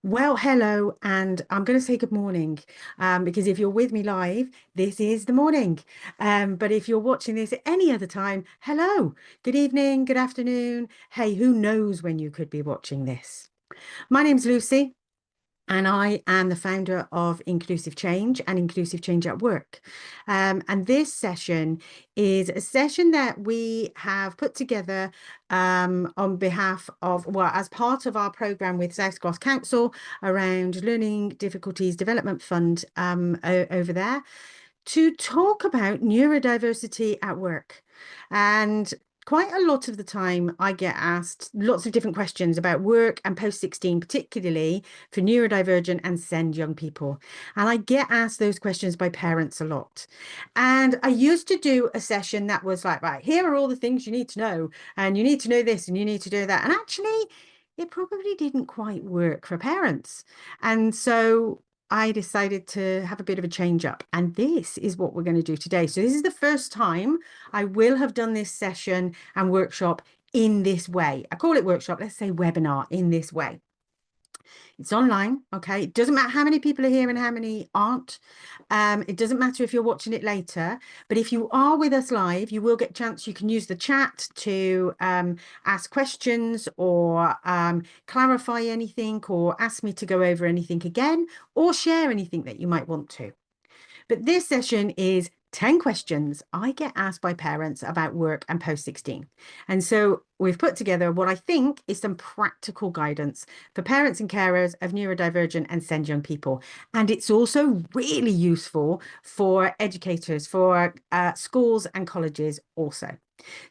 Well, hello, and I'm going to say good morning because if you're with me live, this is the morning. But if you're watching this at any other time, hello, good evening, good afternoon. Hey, who knows when you could be watching this? My name's Lucy. And I am the founder of Inclusive Change and Inclusive Change at Work. And this session is a session that we have put together on behalf of, well, as part of our program with South Gloss Council around Learning Difficulties Development Fund over there to talk about neurodiversity at work. And quite a lot of the time, I get asked lots of different questions about work and post 16, particularly for neurodivergent and SEND young people. And I get asked those questions by parents a lot. And I used to do a session that was like, right, here are all the things you need to know, and you need to know this, and you need to do that. And actually, it probably didn't quite work for parents. And so I decided to have a bit of a change up, and this is what we're going to do today. So this is the first time I will have done this session and workshop in this way. I call it workshop, let's say webinar in this way. It's online, okay? It doesn't matter how many people are here and how many aren't. It doesn't matter if you're watching it later, but if you are with us live, you will get a chance. You can use the chat to ask questions or clarify anything or ask me to go over anything again or share anything that you might want to. But this session is 10 questions I get asked by parents about work and post 16. And so we've put together what I think is some practical guidance for parents and carers of neurodivergent and SEND young people. And it's also really useful for educators, for schools and colleges also.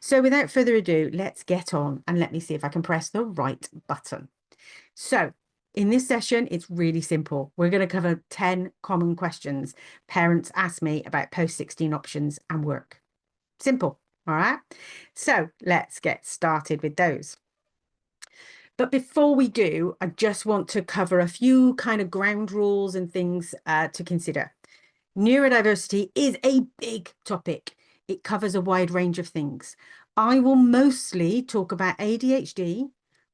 So without further ado, let's get on and let me see if I can press the right button. So in this session, it's really simple. We're going to cover 10 common questions parents ask me about post 16 options and work. Simple. All right. So let's get started with those. But before we do, I just want to cover a few kind of ground rules and things to consider. Neurodiversity is a big topic. It covers a wide range of things. I will mostly talk about ADHD,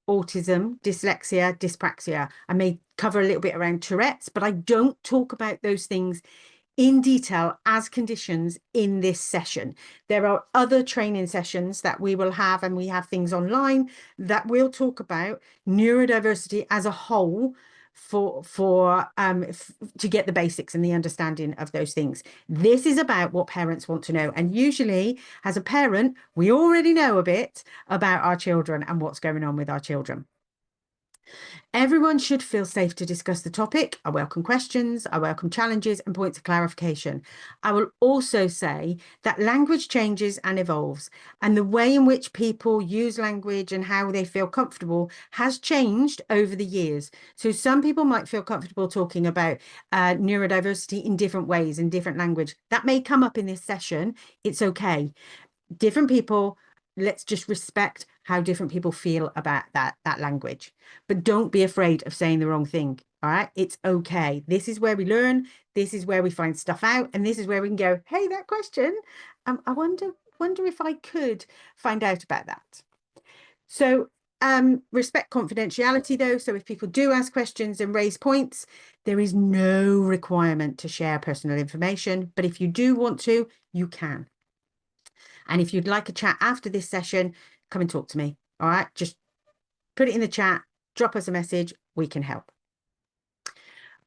autism, dyslexia, dyspraxia. I may cover a little bit around Tourette's, but I don't talk about those things in detail as conditions in this session. There are other training sessions that we will have, and we have things online that will talk about neurodiversity as a whole to get the basics and the understanding of those things. This is about what parents want to know. And usually as a parent, we already know a bit about our children and what's going on with our children. Everyone should feel safe to discuss the topic. I welcome questions, I welcome challenges and points of clarification. I will also say that language changes and evolves, and the way in which people use language and how they feel comfortable has changed over the years. So some people might feel comfortable talking about neurodiversity in different ways, in different language. That may come up in this session. It's okay. Different people, let's just respect how different people feel about that language, but don't be afraid of saying the wrong thing. All right, it's okay. This is where we learn, this is where we find stuff out, and this is where we can go, hey, that question, I wonder if I could find out about that. So respect confidentiality though. So if people do ask questions and raise points, there is no requirement to share personal information, but if you do want to, you can. And if you'd like a chat after this session, come and talk to me. All right, just put it in the chat, drop us a message, we can help.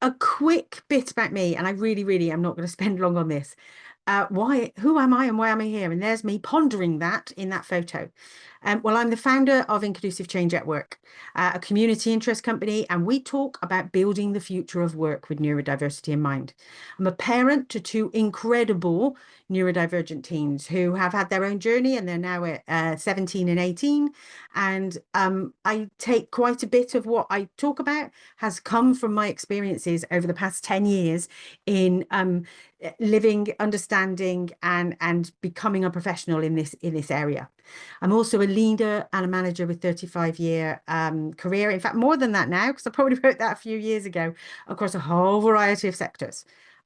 A quick bit about me, and I really am not going to spend long on this. Who am I and why am I here? And there's me pondering that in that photo. Well, I'm the founder of Inclusive Change at Work, a community interest company, and we talk about building the future of work with neurodiversity in mind. I'm a parent to two incredible neurodivergent teens who have had their own journey, and they're now at 17 and 18. And I take quite a bit of what I talk about has come from my experiences over the past 10 years in living, understanding, and becoming a professional in this area. I'm also a leader and a manager with 35-year career. In fact, more than that now, because I probably wrote that a few years ago, across a whole variety of sectors.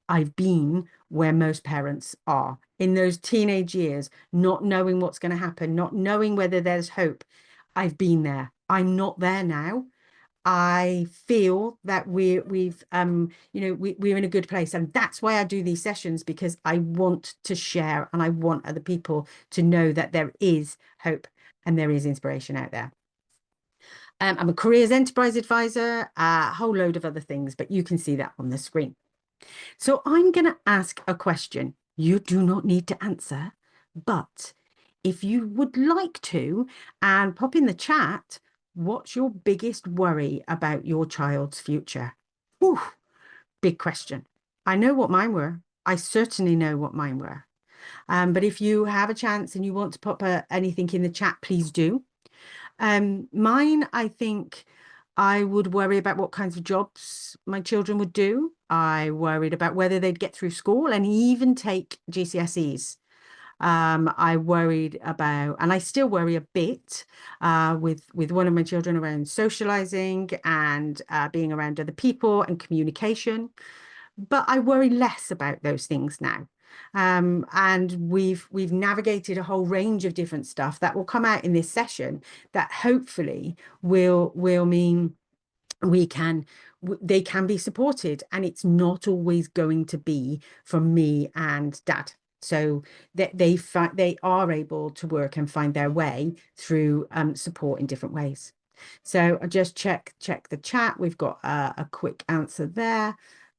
I've been where most parents are in those teenage years, not knowing what's going to happen, not knowing whether there's hope. I've been there. I'm not there now. I feel that we're in a good place, and that's why I do these sessions, because I want to share and I want other people to know that there is hope and there is inspiration out there. I'm a careers enterprise advisor, a whole load of other things, but you can see that on the screen. So I'm going to ask a question. You do not need to answer, but if you would like to, and pop in the chat, what's your biggest worry about your child's future? Ooh, big question. I know what mine were. I certainly know what mine were. But if you have a chance and you want to pop anything in the chat, please do. Mine, I think I would worry about what kinds of jobs my children would do. I worried about whether they'd get through school and even take GCSEs. I worried about, and I still worry a bit with one of my children around socializing and being around other people and communication. But I worry less about those things now. And we've navigated a whole range of different stuff that will come out in this session that hopefully will mean they can be supported, and it's not always going to be from me and dad. So that they are able to work and find their way through support in different ways. So I just check the chat. We've got a quick answer there.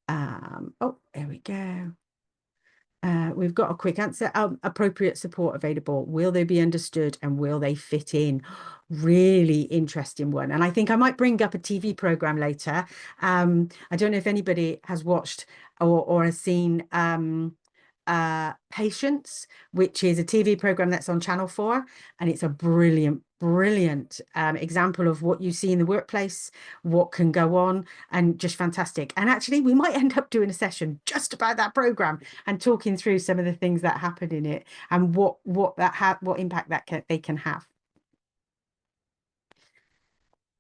Oh, there we go. We've got a quick answer. Appropriate support available. Will they be understood and will they fit in? Really interesting one. And I think I might bring up a TV program later. I don't know if anybody has watched or has seen Patience, which is a TV program that's on Channel 4, and it's a brilliant example of what you see in the workplace, what can go on, and just fantastic. And actually, we might end up doing a session just about that program and talking through some of the things that happen in it and what impact that they can have.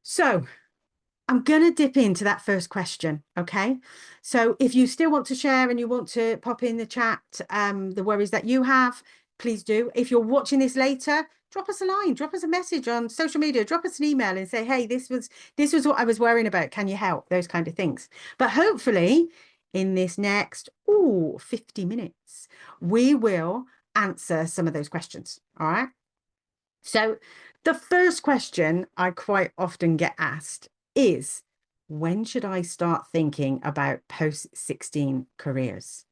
So I'm going to dip into that first question, okay? So if you still want to share and you want to pop in the chat the worries that you have, please do. If you're watching this later, drop us a line, drop us a message on social media, drop us an email and say, hey, this was what I was worrying about. Can you help? Those kind of things. But hopefully in this next 50 minutes, we will answer some of those questions, all right? So the first question I quite often get asked is, when should I start thinking about post-16 careers?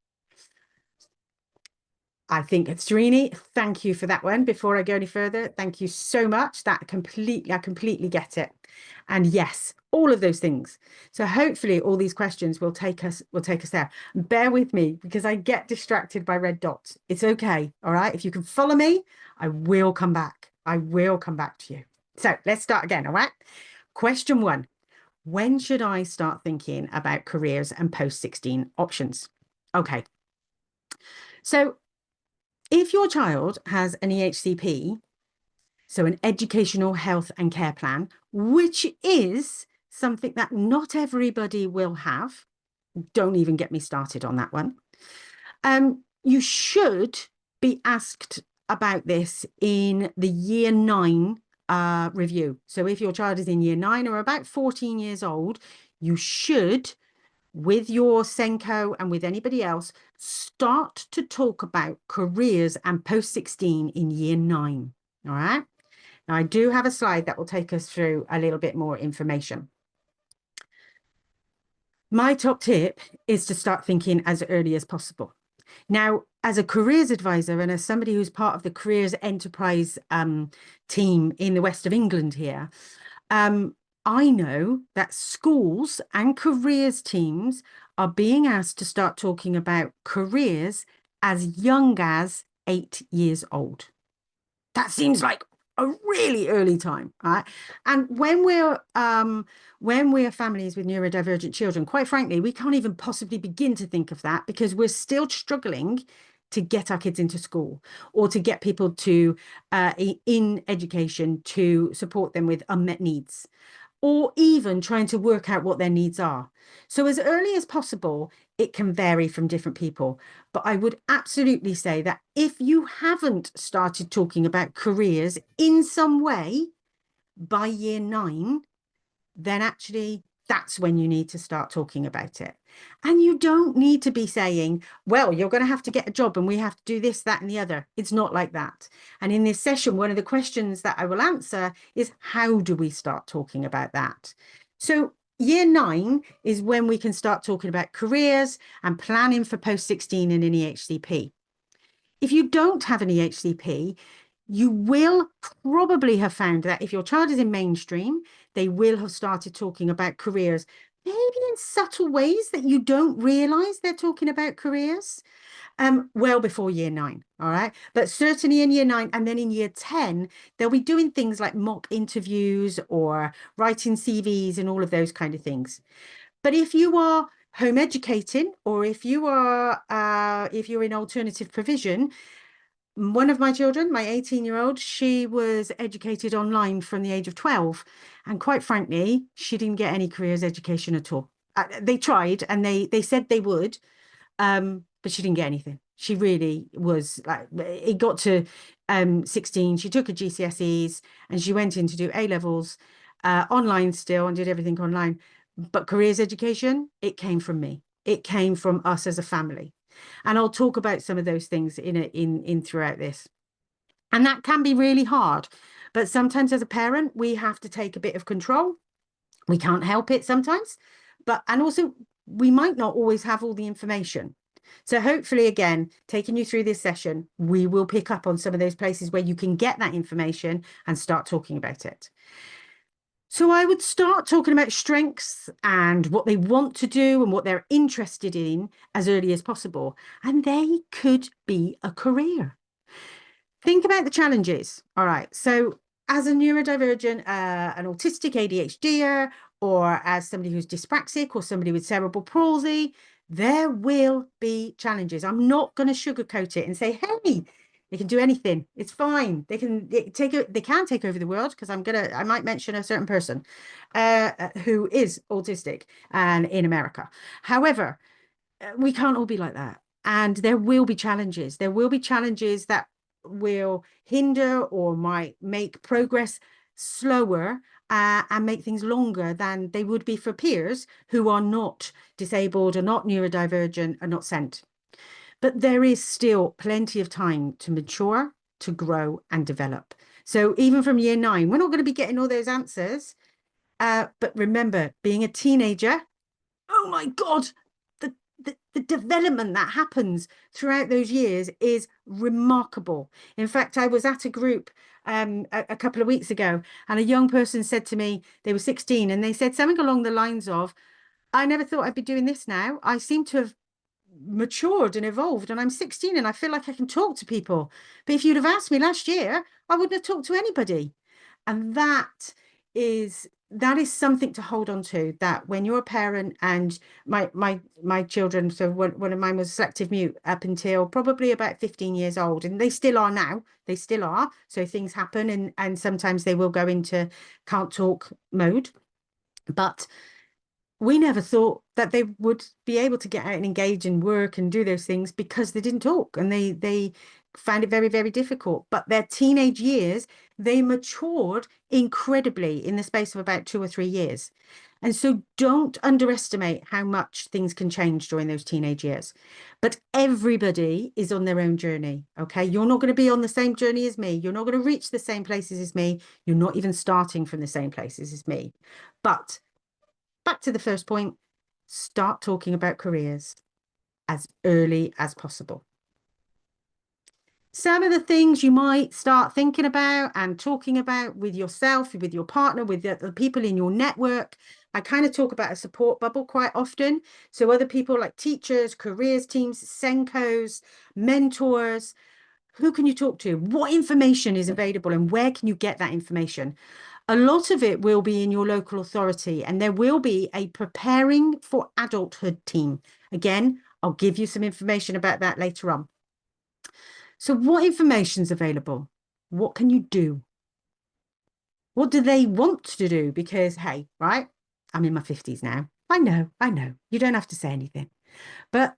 I think, Srini, thank you for that one. Before I go any further, thank you so much. I completely get it. And yes, all of those things. So hopefully all these questions will take us there. Bear with me because I get distracted by red dots. It's okay. All right. If you can follow me, I will come back. I will come back to you. So let's start again. All right. Question 1. When should I start thinking about careers and post-16 options? Okay. So if your child has an EHCP, so an educational health and care plan, which is something that not everybody will have, don't even get me started on that one. You should be asked about this in the year 9 review. So if your child is in year 9 or about 14 years old, you should, with your Senko and with anybody else, start to talk about careers and post-16 in year 9. All right. Now, I do have a slide that will take us through a little bit more information. My top tip is to start thinking as early as possible. Now, as a careers advisor and as somebody who's part of the careers enterprise team in the West of England here, I know that schools and careers teams are being asked to start talking about careers as young as 8 years old. That seems like a really early time, right? And when we're families with neurodivergent children, quite frankly, we can't even possibly begin to think of that because we're still struggling to get our kids into school or to get people to in education to support them with unmet needs, or even trying to work out what their needs are. So as early as possible, it can vary from different people. But I would absolutely say that if you haven't started talking about careers in some way by year 9, then actually that's when you need to start talking about it. And you don't need to be saying, well, you're going to have to get a job and we have to do this, that, and the other. It's not like that. And in this session, one of the questions that I will answer is, how do we start talking about that? So year 9 is when we can start talking about careers and planning for post 16 in an EHCP. If you don't have an EHCP, you will probably have found that if your child is in mainstream, they will have started talking about careers, maybe in subtle ways that you don't realize they're talking about careers, well before year 9. All right. But certainly in year 9 and then in year 10, they'll be doing things like mock interviews or writing CVs and all of those kind of things. But if you are home educating, or if you're in alternative provision, one of my children, my 18-year-old, she was educated online from the age of 12. And quite frankly, she didn't get any careers education at all. They tried and they said they would, but she didn't get anything. She really was like, it got to 16, she took her GCSEs and she went in to do A-levels online still and did everything online. But careers education, it came from me. It came from us as a family. And I'll talk about some of those things in throughout this. And that can be really hard. But sometimes as a parent, we have to take a bit of control. We can't help it sometimes. And also, we might not always have all the information. So hopefully, again, taking you through this session, we will pick up on some of those places where you can get that information and start talking about it. So I would start talking about strengths and what they want to do and what they're interested in as early as possible. And they could be a career. Think about the challenges. All right. So as a neurodivergent, an autistic ADHDer, or as somebody who's dyspraxic or somebody with cerebral palsy, there will be challenges. I'm not going to sugarcoat it and say, hey, they can do anything. It's fine. They can take over the world, because I might mention a certain person who is autistic and in America. However, we can't all be like that. And there will be challenges. There will be challenges that will hinder or might make progress slower and make things longer than they would be for peers who are not disabled or not neurodivergent or not sent. But there is still plenty of time to mature, to grow and develop. So even from year 9, we're not going to be getting all those answers. But remember, being a teenager, oh my God, the development that happens throughout those years is remarkable. In fact, I was at a group a couple of weeks ago, and a young person said to me, they were 16, and they said something along the lines of, I never thought I'd be doing this now. I seem to have matured and evolved, and I'm 16 and I feel like I can talk to people. But if you'd have asked me last year, I wouldn't have talked to anybody. And that is something to hold on to, that when you're a parent, and my children, so one of mine was selective mute up until probably about 15 years old, and they still are now. They still are. So things happen, and sometimes they will go into can't talk mode. But we never thought that they would be able to get out and engage and work and do those things, because they didn't talk, and they found it very, very difficult. But their teenage years, they matured incredibly in the space of about 2 or 3 years. And so don't underestimate how much things can change during those teenage years. But everybody is on their own journey. Okay. You're not going to be on the same journey as me. You're not going to reach the same places as me. You're not even starting from the same places as me. But back to the first point, start talking about careers as early as possible. Some of the things you might start thinking about and talking about with yourself, with your partner, with the people in your network. I kind of talk about a support bubble quite often. So other people like teachers, careers teams, Senkos, mentors. Who can you talk to? What information is available and where can you get that information? A lot of it will be in your local authority, and there will be a preparing for adulthood team. Again, I'll give you some information about that later on. So what information is available? What can you do? What do they want to do? Because, hey, right, I'm in my 50s now. I know. You don't have to say anything. But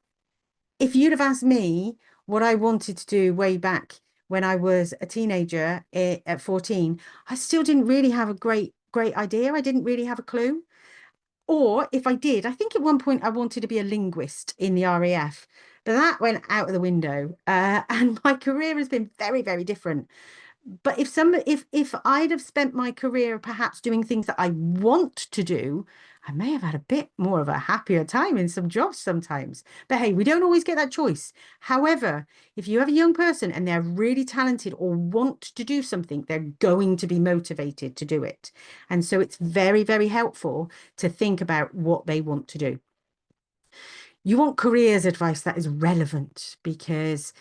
if you'd have asked me what I wanted to do way back when I was a teenager at 14, I still didn't really have a great great idea. I didn't really have a clue. Or if I did, I think at one point I wanted to be a linguist in the RAF, but that went out of the window. And my career has been very, very different. But if I'd have spent my career perhaps doing things that I want to do, I may have had a bit more of a happier time in some jobs sometimes. But hey, we don't always get that choice. However, if you have a young person and they're really talented or want to do something, they're going to be motivated to do it. And so it's very, very helpful to think about what they want to do. You want careers advice that is relevant, because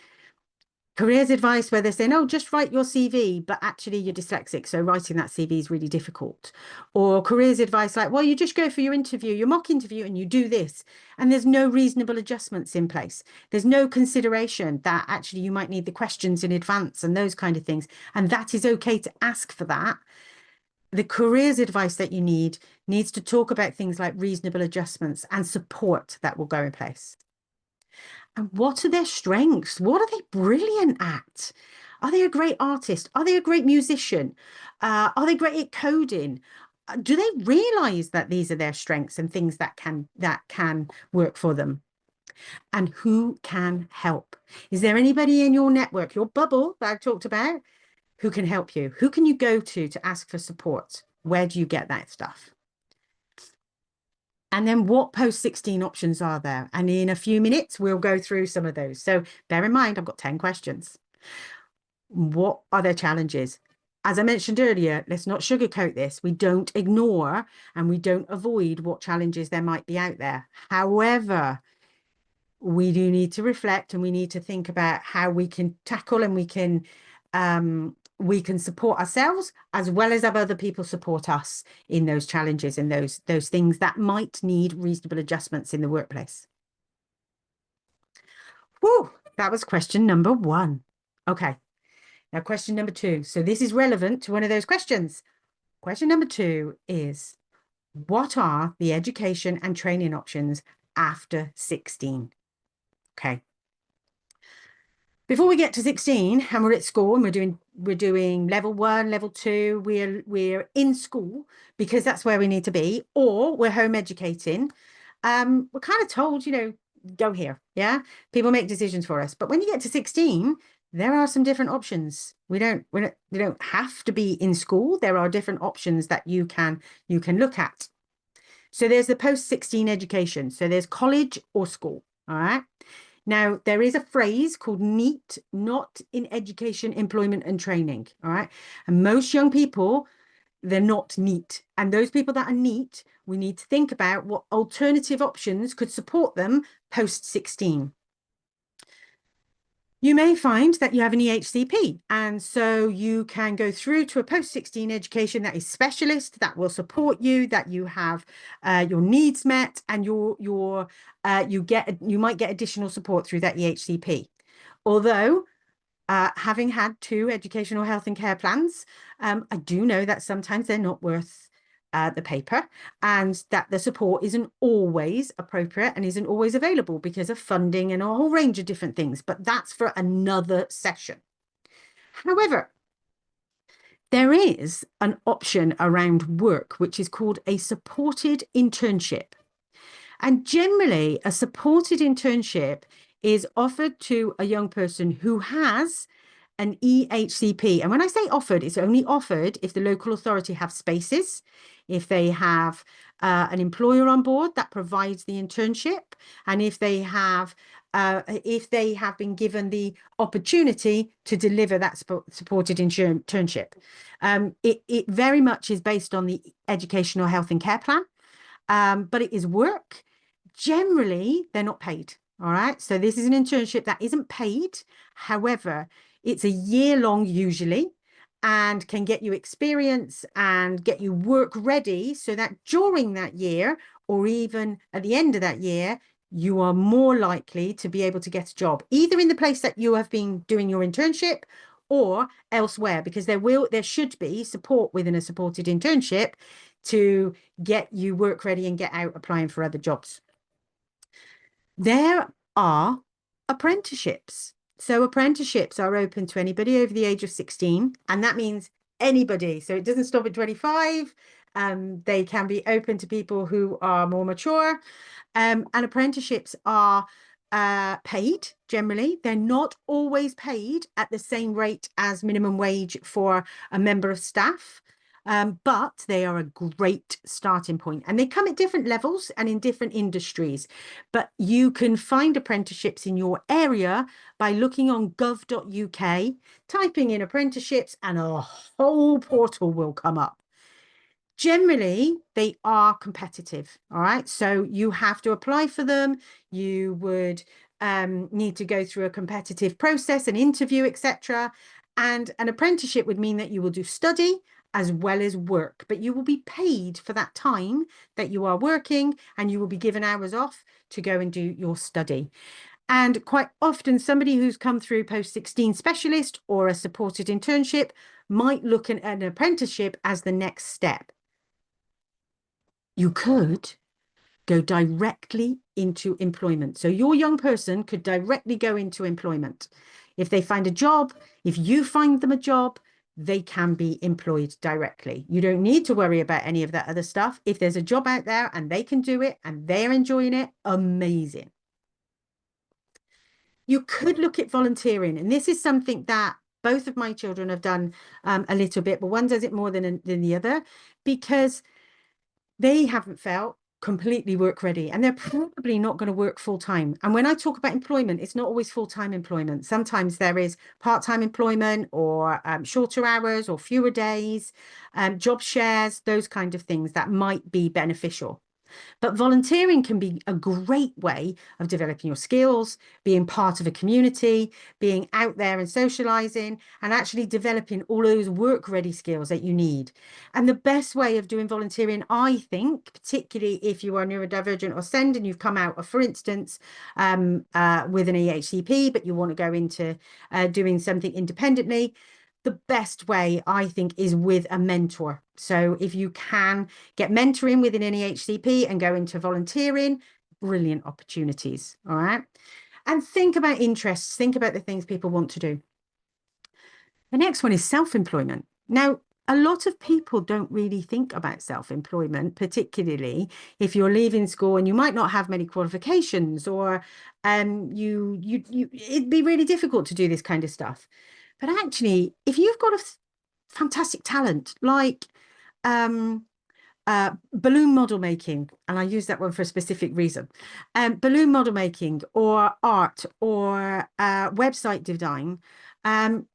careers advice where they're saying, oh, just write your CV, but actually you're dyslexic, so writing that CV is really difficult. Or careers advice like, well, you just go for your interview, your mock interview, and you do this. And there's no reasonable adjustments in place. There's no consideration that actually you might need the questions in advance and those kind of things. And that is okay to ask for that. The careers advice that you needs to talk about things like reasonable adjustments and support that will go in place. And what are their strengths? What are they brilliant at? Are they a great artist? Are they a great musician? Are they great at coding? Do they realize that these are their strengths and things that can work for them? And who can help? Is there anybody in your network, your bubble that I've talked about, who can help you? Who can you go to ask for support? Where do you get that stuff? And then what post-16 options are there? And in a few minutes, we'll go through some of those. So bear in mind, I've got 10 questions. What are their challenges? As I mentioned earlier, let's not sugarcoat this. We don't ignore and we don't avoid what challenges there might be out there. However, we do need to reflect and we need to think about how we can tackle and we can support ourselves as well as have other people support us in those challenges and those things that might need reasonable adjustments in the workplace. Whew, that was question number 1. Okay, now question number 2. So this is relevant to one of those questions. Question number 2 is, what are the education and training options after 16? Okay. Before we get to 16 and we're at school and we're doing level 1, level 2, we're in school because that's where we need to be, or we're home educating. We're kind of told, go here. Yeah. People make decisions for us. But when you get to 16, there are some different options. You don't have to be in school. There are different options that you can look at. So there's the post-16 education. So there's college or school. All right. Now, there is a phrase called NEET, not in education, employment and training. All right. And most young people, they're not NEET. And those people that are NEET, we need to think about what alternative options could support them post-16. You may find that you have an EHCP, and so you can go through to a post-16 education that is specialist, that will support you, that you have your needs met, and you might get additional support through that EHCP. Although, having had 2 educational health and care plans, I do know that sometimes they're not worth the paper, and that the support isn't always appropriate and isn't always available because of funding and a whole range of different things, but that's for another session. However, there is an option around work which is called a supported internship. And generally, a supported internship is offered to a young person who has an EHCP. And when I say offered, it's only offered if the local authority have spaces, if they have an employer on board that provides the internship, and if they have been given the opportunity to deliver that supported internship. It very much is based on the educational health and care plan, but it is work. Generally, they're not paid. All right. So this is an internship that isn't paid. However, it's a year long usually, and can get you experience and get you work ready so that during that year, or even at the end of that year, you are more likely to be able to get a job, either in the place that you have been doing your internship or elsewhere, because there should be support within a supported internship to get you work ready and get out applying for other jobs. There are apprenticeships. So apprenticeships are open to anybody over the age of 16, and that means anybody. So it doesn't stop at 25. They can be open to people who are more mature. And apprenticeships are paid generally. They're not always paid at the same rate as minimum wage for a member of staff. But they are a great starting point, and they come at different levels and in different industries. But you can find apprenticeships in your area by looking on gov.uk, typing in apprenticeships, and a whole portal will come up. Generally, they are competitive. All right. So you have to apply for them. You would need to go through a competitive process, an interview, etc. And an apprenticeship would mean that you will do study as well as work, but you will be paid for that time that you are working, and you will be given hours off to go and do your study. And quite often, somebody who's come through post-16 specialist or a supported internship might look at an apprenticeship as the next step. You could go directly into employment. So your young person could directly go into employment. If they find a job, if you find them a job, they can be employed directly. You don't need to worry about any of that other stuff. If there's a job out there and they can do it and they're enjoying it, amazing. You could look at volunteering, and this is something that both of my children have done a little bit, but one does it more than the other, because they haven't felt completely work ready, and they're probably not going to work full time. And when I talk about employment, it's not always full-time employment. Sometimes there is part-time employment, or shorter hours or fewer days, job shares, those kind of things that might be beneficial. But volunteering can be a great way of developing your skills, being part of a community, being out there and socializing, and actually developing all those work-ready skills that you need. And the best way of doing volunteering, I think, particularly if you are neurodivergent or SEND and you've come out of, for instance, with an EHCP, but you want to go into doing something independently, the best way, I think, is with a mentor. So if you can get mentoring within an EHCP and go into volunteering, brilliant opportunities. All right. And think about interests. Think about the things people want to do. The next one is self-employment. Now, a lot of people don't really think about self-employment, particularly if you're leaving school and you might not have many qualifications, or it'd be really difficult to do this kind of stuff. But actually, if you've got a fantastic talent like balloon model making, and I use that one for a specific reason, balloon model making, or art, or website design,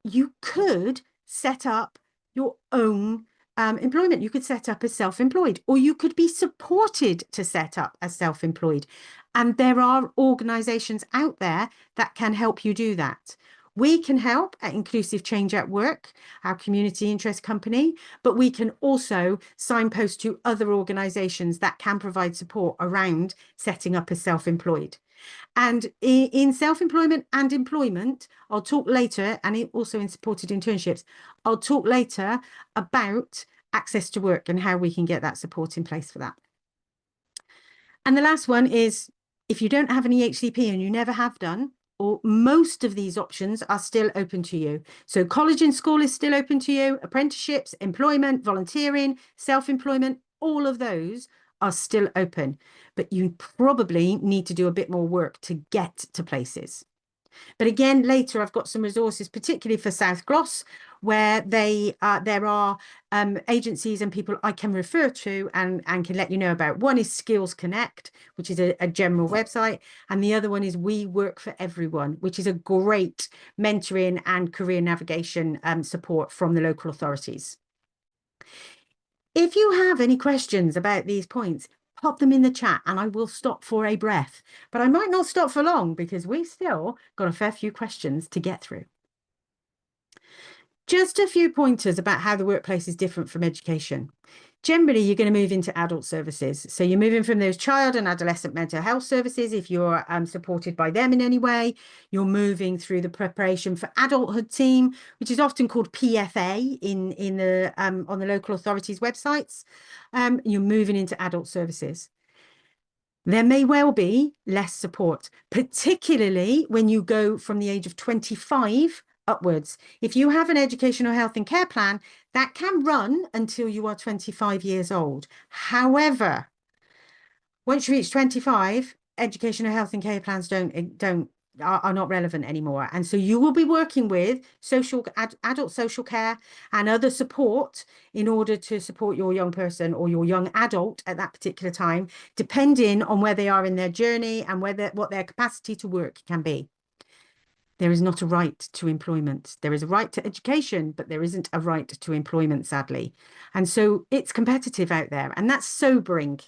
you could set up your own employment. You could set up as self-employed, or you could be supported to set up as self-employed. And there are organizations out there that can help you do that. We can help at Inclusive Change at Work, our community interest company, but we can also signpost to other organizations that can provide support around setting up as self-employed. And in self-employment and employment, I'll talk later, and also in supported internships, I'll talk later about access to work and how we can get that support in place for that. And the last one is, if you don't have an EHCP and you never have done, or most of these options are still open to you. So college and school is still open to you, apprenticeships, employment, volunteering, self-employment, all of those are still open, but you probably need to do a bit more work to get to places. But again, later I've got some resources, particularly for South Gloss, where there are agencies and people I can refer to and can let you know about. One is Skills Connect, which is a general website, and the other one is We Work for Everyone, which is a great mentoring and career navigation support from the local authorities. If you have any questions about these points, pop them in the chat and I will stop for a breath. But I might not stop for long because we've still got a fair few questions to get through. Just a few pointers about how the workplace is different from education. Generally, you're going to move into adult services. So you're moving from those child and adolescent mental health services if you're supported by them in any way. You're moving through the preparation for adulthood team, which is often called PFA in the on the local authorities' websites. You're moving into adult services. There may well be less support, particularly when you go from the age of 25 upwards. If you have an educational health and care plan, that can run until you are 25 years old. However, once you reach 25, educational health and care plans are not relevant anymore. And so you will be working with adult social care and other support in order to support your young person or your young adult at that particular time, depending on where they are in their journey and what their capacity to work can be. There is not a right to employment. There is a right to education, but there isn't a right to employment, sadly. And so it's competitive out there, and that's sobering.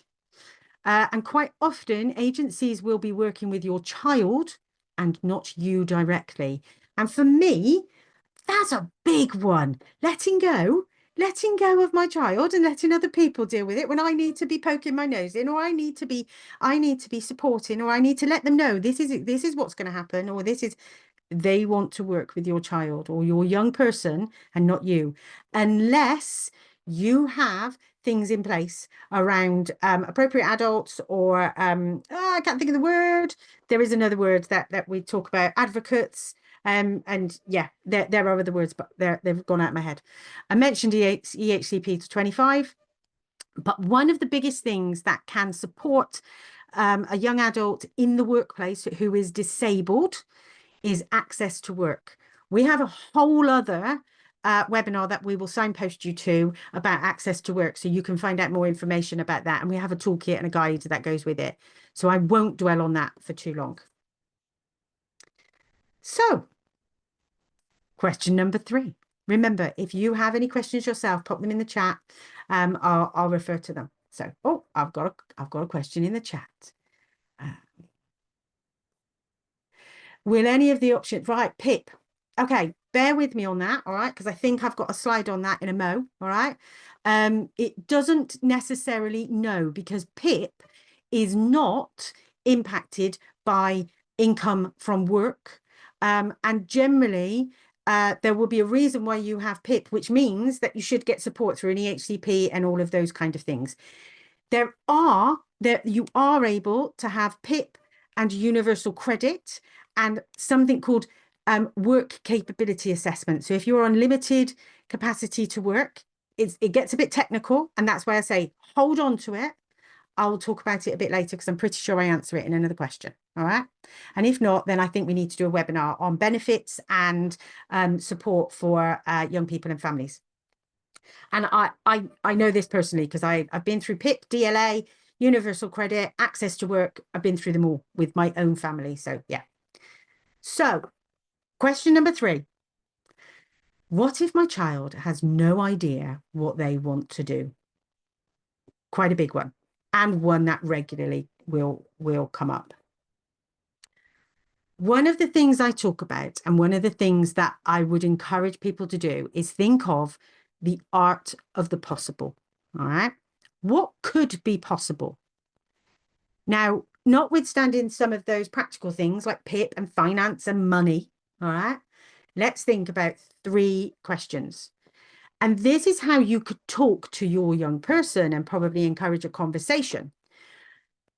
And quite often, agencies will be working with your child and not you directly. And for me, that's a big one. Letting go of my child and letting other people deal with it when I need to be poking my nose in, or I need to be supporting, or I need to let them know this is what's going to happen, or they want to work with your child or your young person and not you, unless you have things in place around appropriate adults, or I can't think of the word. There is another word that we talk about, advocates. And yeah, there are other words, but they've gone out of my head. I mentioned EHCP to 25, but one of the biggest things that can support a young adult in the workplace who is disabled is access to work. We have a whole other webinar that we will signpost you to about access to work, so you can find out more information about that. And we have a toolkit and a guide that goes with it. So I won't dwell on that for too long. So, question number 3. Remember, if you have any questions yourself, pop them in the chat. I'll refer to them. So, oh, I've got a question in the chat. Will any of the options, right, PIP. Okay, bear with me on that, all right, because I think I've got a slide on that in a mo, all right. It doesn't necessarily, no, because PIP is not impacted by income from work. And generally, there will be a reason why you have PIP, which means that you should get support through an EHCP and all of those kind of things. You are able to have PIP and universal credit and something called work capability assessment. So if you're on limited capacity to work, it gets a bit technical, and that's why I say hold on to it. I'll talk about it a bit later because I'm pretty sure I answer it in another question. All right. And if not, then I think we need to do a webinar on benefits and support for young people and families. And I know this personally because I've been through PIP, DLA, universal credit, access to work. I've been through them all with my own family. So yeah. So question number 3. What if my child has no idea what they want to do? Quite a big one, and one that regularly will come up. One of the things I talk about, and one of the things that I would encourage people to do, is think of the art of the possible. All right. What could be possible? Now, notwithstanding some of those practical things like PIP and finance and money, all right, let's think about 3 questions. And this is how you could talk to your young person and probably encourage a conversation.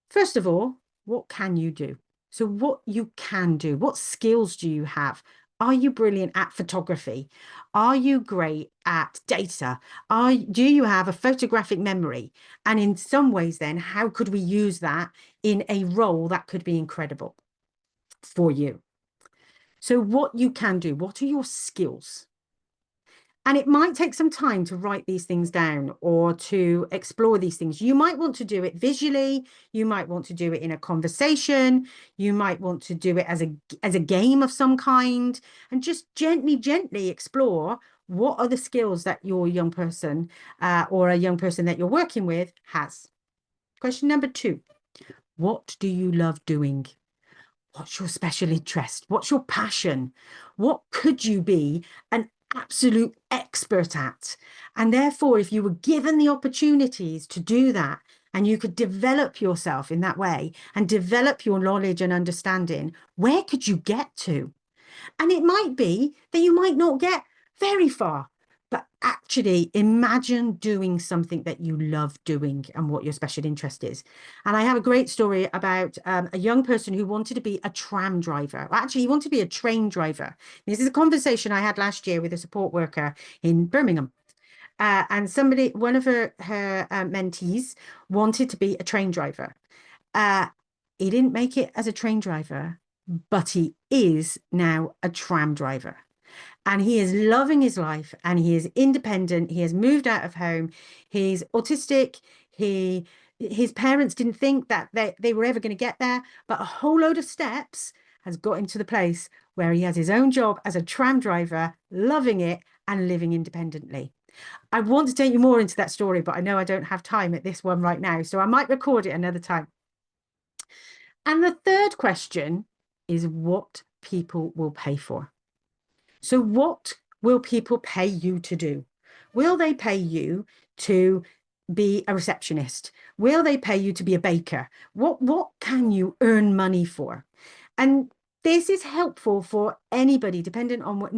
First of all, what can you do? So what you can do, what skills do you have? Are you brilliant at photography? Are you great at data? Do you have a photographic memory? And in some ways then, how could we use that in a role that could be incredible for you? So what you can do, what are your skills? And it might take some time to write these things down or to explore these things. You might want to do it visually. You might want to do it in a conversation. You might want to do it as a game of some kind, and just gently explore what are the skills that your young person or a young person that you're working with has. Question number 2, what do you love doing? What's your special interest? What's your passion? What could you be an absolute expert at? And therefore, if you were given the opportunities to do that, and you could develop yourself in that way and develop your knowledge and understanding, where could you get to? And it might be that you might not get very far, But actually, imagine doing something that you love doing and what your special interest is. And I have a great story about a young person who wanted to be a tram driver. Well, actually, he wanted to be a train driver. This is a conversation I had last year with a support worker in Birmingham. And one of her mentees wanted to be a train driver. Uh, he didn't make it as a train driver, but he is now a tram driver. And he is loving his life and he is independent. He has moved out of home. He's autistic. His parents didn't think that they were ever going to get there, but a whole load of steps has got him to the place where he has his own job as a tram driver, loving it and living independently. I want to take you more into that story, but I know I don't have time at this one right now, so I might record it another time. And the third question is what people will pay for. So what will people pay you to do? Will they pay you to be a receptionist? Will they pay you to be a baker? What can you earn money for? And this is helpful for anybody, depending on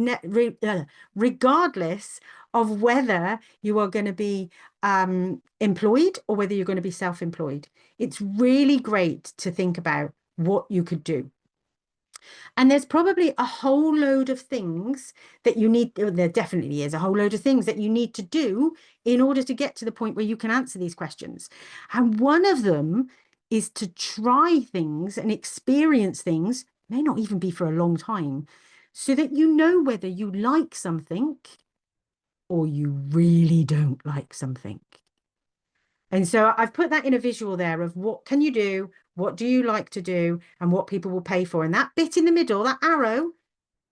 regardless of whether you are going to be employed or whether you're going to be self-employed. It's really great to think about what you could do. And there's probably a whole load of things that you need, there definitely is a whole load of things that you need to do in order to get to the point where you can answer these questions. And one of them is to try things and experience things, may not even be for a long time, so that you know whether you like something or you really don't like something. And so I've put that in a visual there of what can you do, what do you like to do, and what people will pay for. And that bit in the middle, that arrow,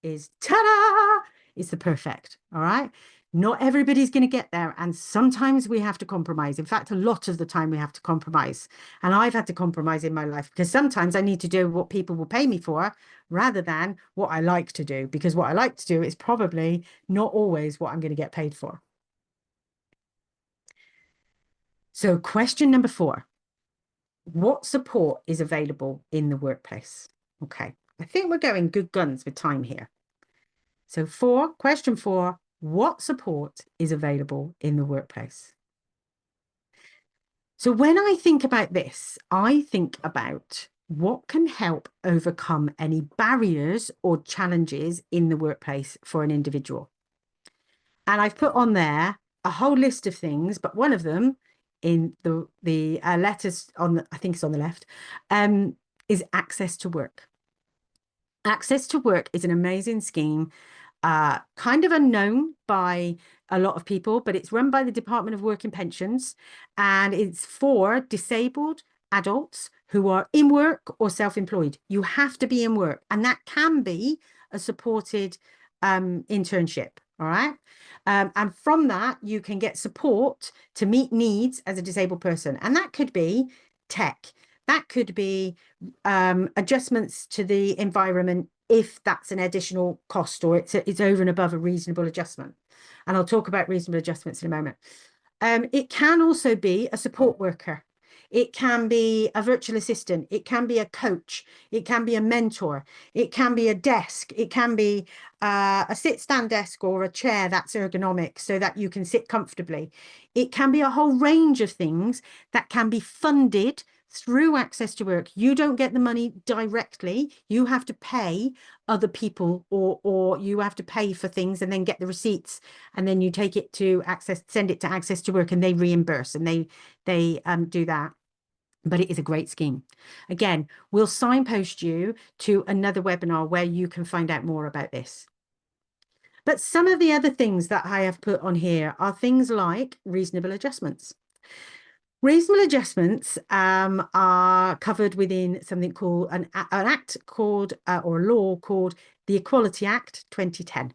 is ta-da! It's the perfect, all right? Not everybody's going to get there. And sometimes we have to compromise. In fact, a lot of the time we have to compromise. And I've had to compromise in my life because sometimes I need to do what people will pay me for rather than what I like to do, because what I like to do is probably not always what I'm going to get paid for. So question number 4, what support is available in the workplace? Okay, I think we're going good guns with time here. So question 4, what support is available in the workplace? So when I think about this, I think about what can help overcome any barriers or challenges in the workplace for an individual. And I've put on there a whole list of things, but one of them in the letters on, I think it's on the left, is access to work. Access to work is an amazing scheme, kind of unknown by a lot of people, but it's run by the Department of Work and Pensions, and it's for disabled adults who are in work or self-employed. You have to be in work, and that can be a supported internship. All right. And from that, you can get support to meet needs as a disabled person. And that could be tech. That could be adjustments to the environment if that's an additional cost or it's over and above a reasonable adjustment. And I'll talk about reasonable adjustments in a moment. It can also be a support worker. It can be a virtual assistant. It can be a coach. It can be a mentor. It can be a desk. It can be a sit-stand desk or a chair that's ergonomic so that you can sit comfortably. It can be a whole range of things that can be funded through access to work. You don't get the money directly. You have to pay other people or you have to pay for things and then get the receipts and then you take it to send it to access to work and they reimburse and they do that. But it is a great scheme. Again, we'll signpost you to another webinar where you can find out more about this. But some of the other things that I have put on here are things like reasonable adjustments. Reasonable adjustments are covered within something called an act called or a law called the Equality Act 2010.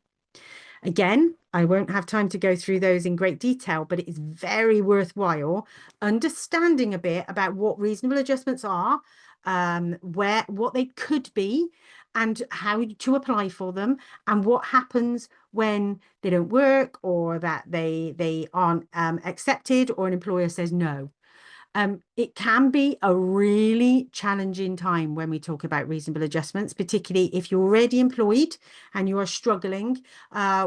Again, I won't have time to go through those in great detail, but it is very worthwhile understanding a bit about what reasonable adjustments are, what they could be, and how to apply for them, and what happens when they don't work or that they aren't accepted or an employer says no. It can be a really challenging time when we talk about reasonable adjustments, particularly if you're already employed and you are struggling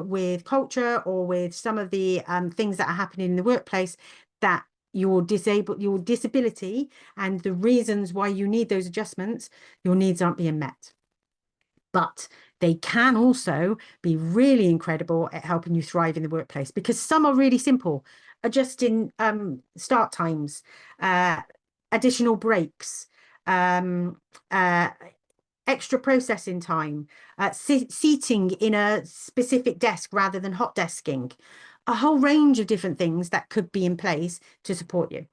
with culture or with some of the things that are happening in the workplace, that your disability and the reasons why you need those adjustments, your needs aren't being met. But they can also be really incredible at helping you thrive in the workplace, because some are really simple: adjusting start times, additional breaks, um, uh, extra processing time, seating in a specific desk rather than hot desking, a whole range of different things that could be in place to support you.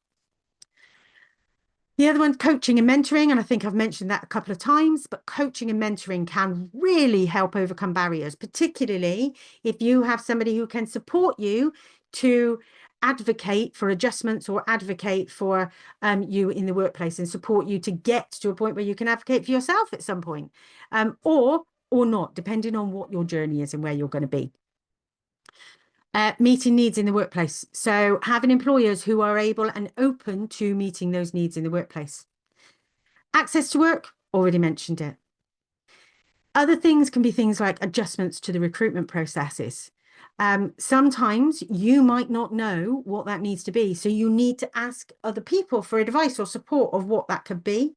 The other one, coaching and mentoring, and I think I've mentioned that a couple of times, but coaching and mentoring can really help overcome barriers, particularly if you have somebody who can support you to advocate for adjustments or advocate for you in the workplace and support you to get to a point where you can advocate for yourself at some point, or not, depending on what your journey is and where you're going to be. Meeting needs in the workplace. So having employers who are able and open to meeting those needs in the workplace. Access to work, already mentioned it. Other things can be things like adjustments to the recruitment processes. Sometimes you might not know what that needs to be, so you need to ask other people for advice or support of what that could be.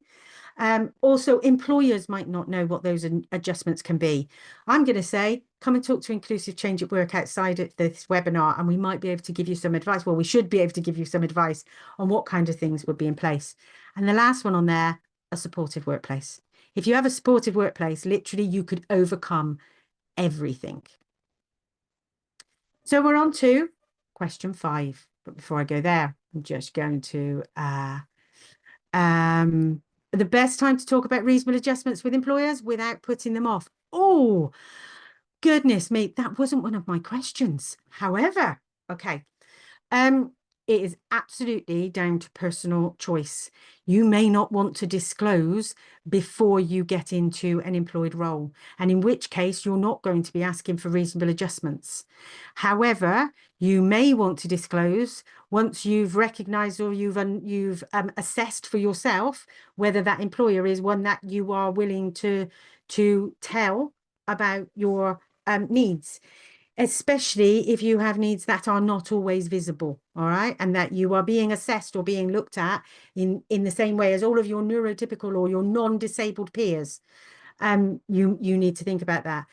Also, employers might not know what those adjustments can be. I'm going to say, come and talk to Inclusive Change at Work outside of this webinar, and we might be able to give you some advice. Well, we should be able to give you some advice on what kind of things would be in place. And the last one on there, a supportive workplace. If you have a supportive workplace, literally you could overcome everything. So we're on to question 5. But before I go there, I'm just going to the best time to talk about reasonable adjustments with employers without putting them off. Oh, goodness me, that wasn't one of my questions. However, okay. It is absolutely down to personal choice. You may not want to disclose before you get into an employed role, and in which case you're not going to be asking for reasonable adjustments. However, you may want to disclose once you've recognized or you've assessed for yourself whether that employer is one that you are willing to tell about your needs, especially if you have needs that are not always visible, all right, and that you are being assessed or being looked at in the same way as all of your neurotypical or your non-disabled peers. You need to think about that.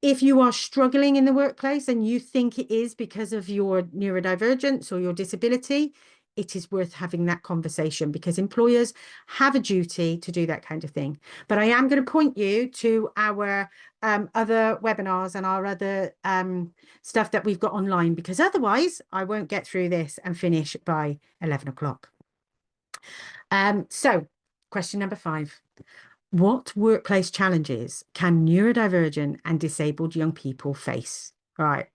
If you are struggling in the workplace and you think it is because of your neurodivergence or your disability, it is worth having that conversation, because employers have a duty to do that kind of thing. But I am going to point you to our other webinars and our other stuff that we've got online, because otherwise I won't get through this and finish by 11 o'clock. So question number 5. What workplace challenges can neurodivergent and disabled young people face? All right.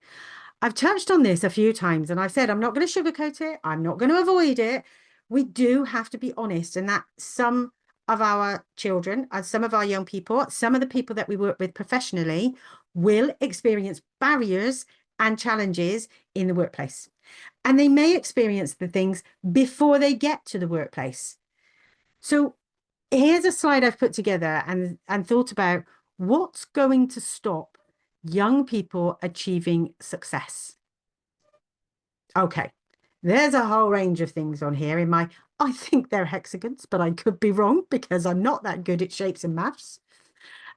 I've touched on this a few times, and I've said I'm not going to sugarcoat it. I'm not going to avoid it. We do have to be honest, and that some of our children and some of our young people, some of the people that we work with professionally, will experience barriers and challenges in the workplace. And they may experience the things before they get to the workplace. So here's a slide I've put together and thought about what's going to stop young people achieving success. Okay, there's a whole range of things on here in my, I think they're hexagons, but I could be wrong because I'm not that good at shapes and maths.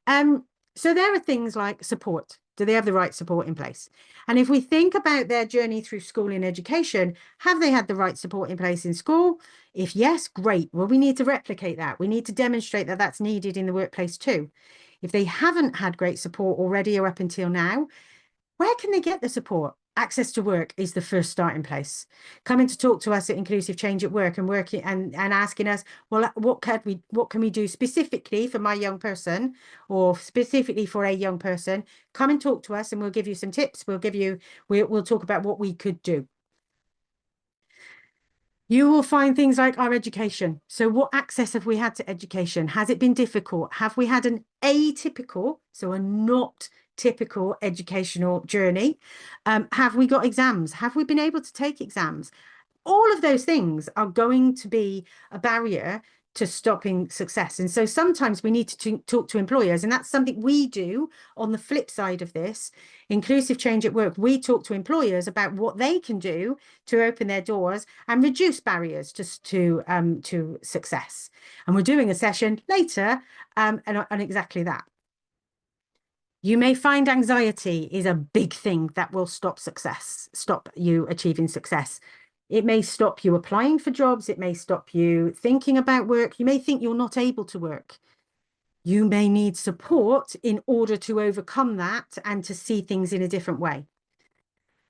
So there are things like support. Do they have the right support in place? And if we think about their journey through school and education, have they had the right support in place in school? If yes, great. Well, we need to replicate that. We need to demonstrate that that's needed in the workplace too. If they haven't had great support already or up until now, where can they get the support? Access to work is the first starting place. Coming to talk to us at Inclusive Change at Work and working and asking us, well, what can we do specifically for my young person or specifically for a young person? Come and talk to us and we'll give you some tips. We'll talk about what we could do. You will find things like our education. So what access have we had to education? Has it been difficult? Have we had an atypical, so a not typical educational journey? Have we got exams? Have we been able to take exams? all of those things are going to be a barrier to stopping success. And so sometimes we need to talk to employers, and that's something we do on the flip side of this. Inclusive change at work, we talk to employers about what they can do to open their doors and reduce barriers to success. And we're doing a session later on exactly that. You may find anxiety is a big thing that will stop you achieving success. It may stop you applying for jobs. It may stop you thinking about work. You may think you're not able to work. You may need support in order to overcome that and to see things in a different way.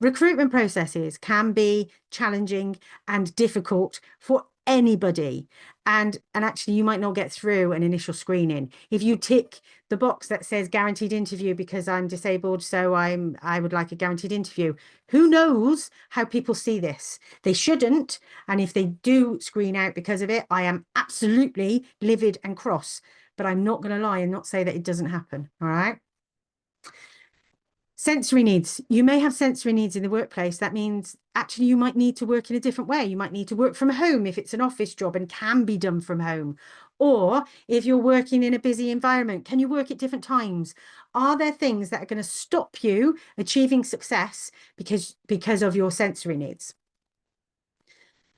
Recruitment processes can be challenging and difficult for anybody. And actually, you might not get through an initial screening. If you tick the box that says guaranteed interview because I'm disabled, so I would like a guaranteed interview. Who knows how people see this? They shouldn't. And if they do screen out because of it, I am absolutely livid and cross. But I'm not going to lie and not say that it doesn't happen. All right. Sensory needs. You may have sensory needs in the workplace. That means actually you might need to work in a different way. You might need to work from home if it's an office job and can be done from home. Or if you're working in a busy environment, can you work at different times? Are there things that are going to stop you achieving success because of your sensory needs?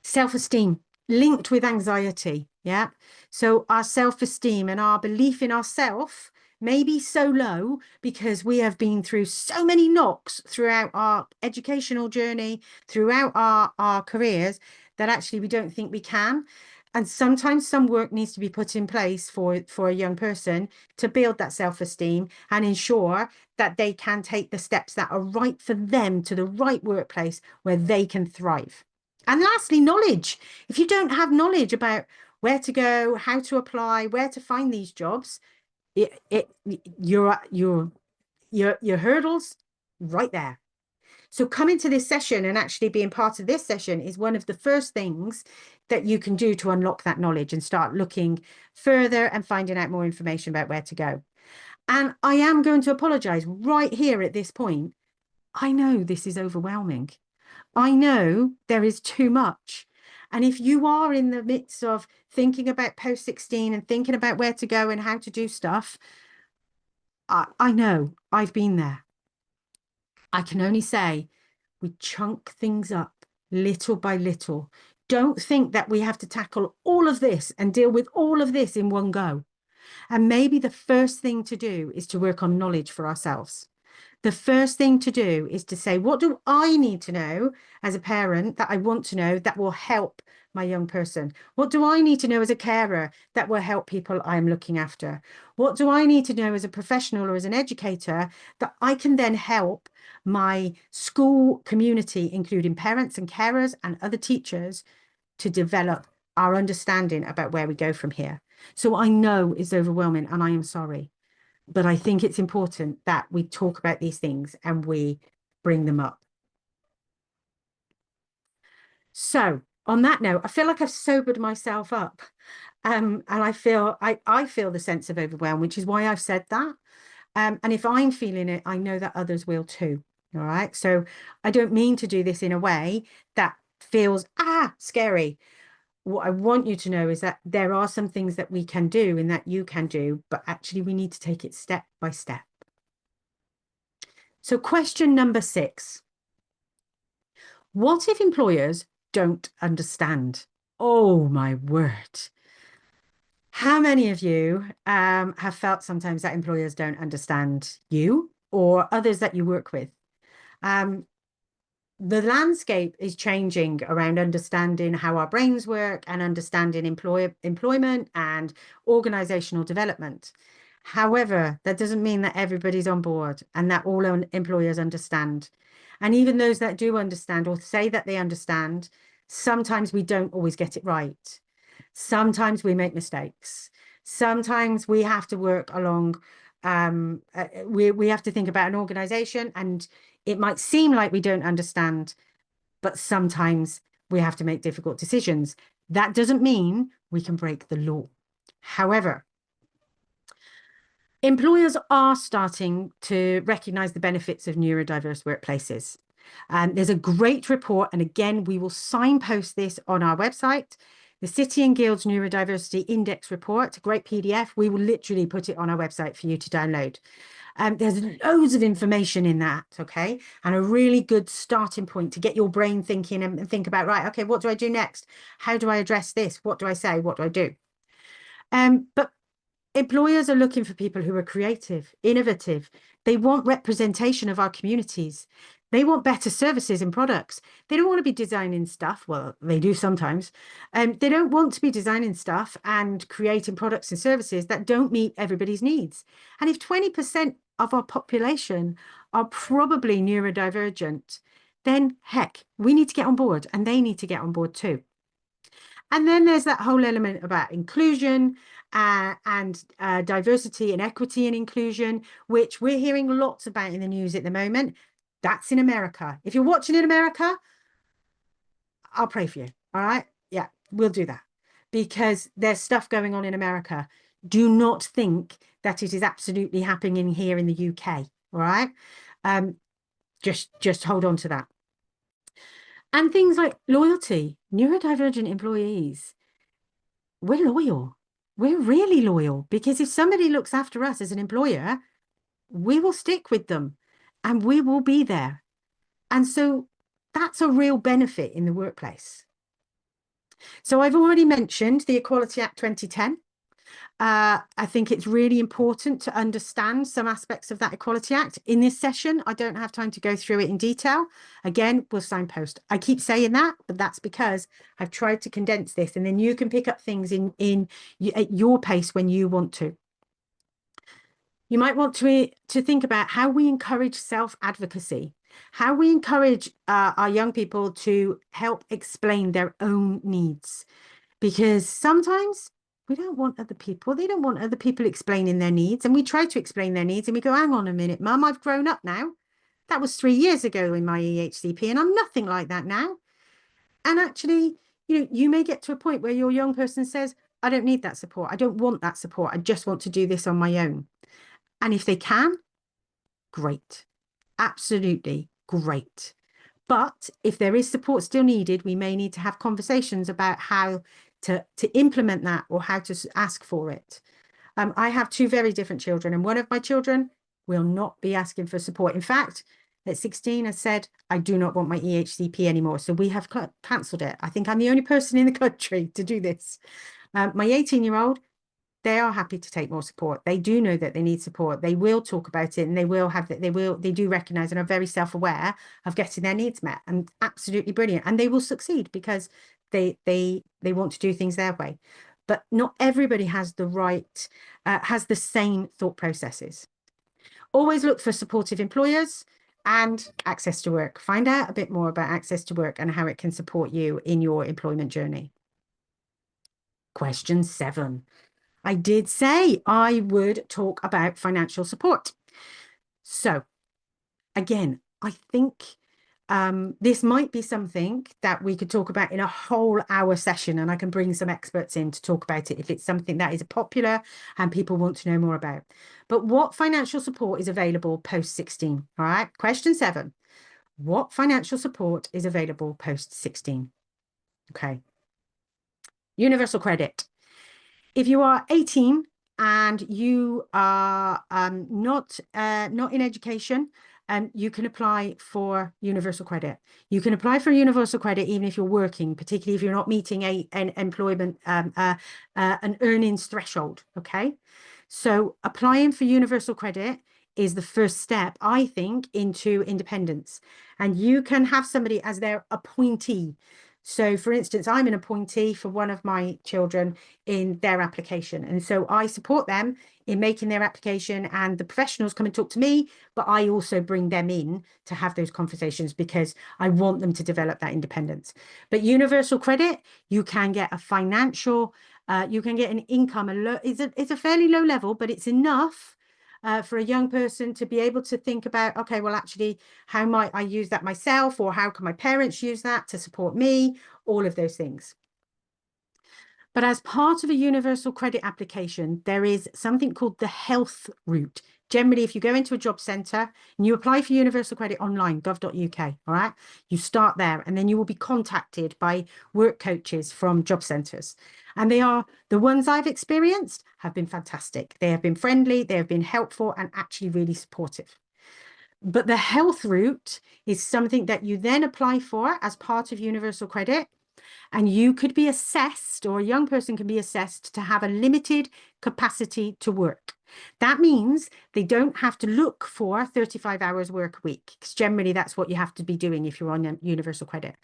Self-esteem linked with anxiety. Yeah. So our self-esteem and our belief in ourselves may be so low because we have been through so many knocks throughout our educational journey, throughout our careers, that actually we don't think we can. And sometimes some work needs to be put in place for a young person to build that self-esteem and ensure that they can take the steps that are right for them to the right workplace where they can thrive. And lastly, knowledge. If you don't have knowledge about where to go, how to apply, where to find these jobs, your hurdles right there. So coming to this session and actually being part of this session is one of the first things that you can do to unlock that knowledge and start looking further and finding out more information about where to go. And I am going to apologize right here at this point. I know this is overwhelming. I know there is too much. And if you are in the midst of thinking about post 16 and thinking about where to go and how to do stuff, I know I've been there. I can only say we chunk things up little by little. Don't think that we have to tackle all of this and deal with all of this in one go. And maybe the first thing to do is to work on knowledge for ourselves. The first thing to do is to say, what do I need to know as a parent that I want to know that will help my young person? What do I need to know as a carer that will help people I'm looking after? What do I need to know as a professional or as an educator that I can then help my school community, including parents and carers and other teachers, to develop our understanding about where we go from here? So I know it's overwhelming and I am sorry. But I think it's important that we talk about these things and we bring them up. So on that note, I feel like I've sobered myself up. And I feel the sense of overwhelm, which is why I've said that. And if I'm feeling it, I know that others will too. All right. So I don't mean to do this in a way that feels scary. What I want you to know is that there are some things that we can do and that you can do, but actually we need to take it step by step. So question number 6. What if employers don't understand? Oh, my word. How many of you have felt sometimes that employers don't understand you or others that you work with? The landscape is changing around understanding how our brains work and understanding employment and organizational development. However, that doesn't mean that everybody's on board and that all employers understand. And even those that do understand or say that they understand, sometimes we don't always get it right. Sometimes we make mistakes. Sometimes we have to work along, we have to think about an organization, and it might seem like we don't understand, but sometimes we have to make difficult decisions. That doesn't mean we can break the law. However, employers are starting to recognize the benefits of neurodiverse workplaces. There's a great report, and again, we will signpost this on our website. The City and Guilds Neurodiversity Index Report, a great PDF. We will literally put it on our website for you to download. There's loads of information in that, okay? And a really good starting point to get your brain thinking and think about, right, okay, what do I do next? How do I address this? What do I say? What do I do? But employers are looking for people who are creative, innovative. They want representation of our communities. They want better services and products. They don't want to be designing stuff. Well, they do sometimes. They don't want to be designing stuff and creating products and services that don't meet everybody's needs. And if 20% of our population are probably neurodivergent, then heck, we need to get on board and they need to get on board too. And then there's that whole element about inclusion and diversity and equity and inclusion, which we're hearing lots about in the news at the moment. That's in America. If you're watching in America, I'll pray for you. All right. Yeah, we'll do that because there's stuff going on in America. Do not think that it is absolutely happening here in the UK. All right. Just hold on to that. And things like loyalty, neurodivergent employees, we're loyal. We're really loyal because if somebody looks after us as an employer, we will stick with them and we will be there. And so that's a real benefit in the workplace. So I've already mentioned the Equality Act 2010. I think it's really important to understand some aspects of that Equality Act. In this session, I don't have time to go through it in detail. Again, we'll signpost. I keep saying that, but that's because I've tried to condense this, and then you can pick up things at your pace when you want to. You might want to think about how we encourage self-advocacy, how we encourage our young people to help explain their own needs, because sometimes we don't want other people. They don't want other people explaining their needs. And we try to explain their needs and we go, hang on a minute, Mum, I've grown up now. That was 3 years ago in my EHCP and I'm nothing like that now. And actually, you may get to a point where your young person says, I don't need that support. I don't want that support. I just want to do this on my own. And if they can, great. Absolutely great. But if there is support still needed, we may need to have conversations about how to implement that or how to ask for it. I have 2 very different children, and one of my children will not be asking for support. In fact, at 16, I said, I do not want my EHCP anymore. So we have cancelled it. I think I'm the only person in the country to do this. My 18-year-old, they are happy to take more support. They do know that they need support. They will talk about it and they will have that. They do recognize and are very self-aware of getting their needs met, and absolutely brilliant. And they will succeed because they want to do things their way. But not everybody has has the same thought processes. Always look for supportive employers and access to work. Find out a bit more about access to work and how it can support you in your employment journey. Question 7. I did say I would talk about financial support. So again, I think this might be something that we could talk about in a whole hour session, and I can bring some experts in to talk about it if it's something that is popular and people want to know more about. But what financial support is available post 16? All right. Question 7. What financial support is available post 16? Okay. Universal credit. If you are 18 and you are not in education, you can apply for universal credit. You can apply for universal credit even if you're working, particularly if you're not meeting an employment, an earnings threshold. Okay, so applying for universal credit is the first step, I think, into independence. And you can have somebody as their appointee. So, for instance, I'm an appointee for one of my children in their application. And so I support them in making their application, and the professionals come and talk to me, but I also bring them in to have those conversations because I want them to develop that independence. But universal credit, you can get a financial, you can get an income. It's a fairly low level, but it's enough for a young person to be able to think about, okay, well, actually, how might I use that myself, or how can my parents use that to support me? All of those things. But as part of a universal credit application, there is something called the health route. Generally, if you go into a job centre and you apply for universal credit online, gov.uk, all right, you start there and then you will be contacted by work coaches from job centres. And they are the ones I've experienced have been fantastic. They have been friendly, they have been helpful and actually really supportive. But the health route is something that you then apply for as part of universal credit. And you could be assessed, or a young person can be assessed to have a limited capacity to work. That means they don't have to look for 35 hours work a week, because generally that's what you have to be doing if you're on universal credit.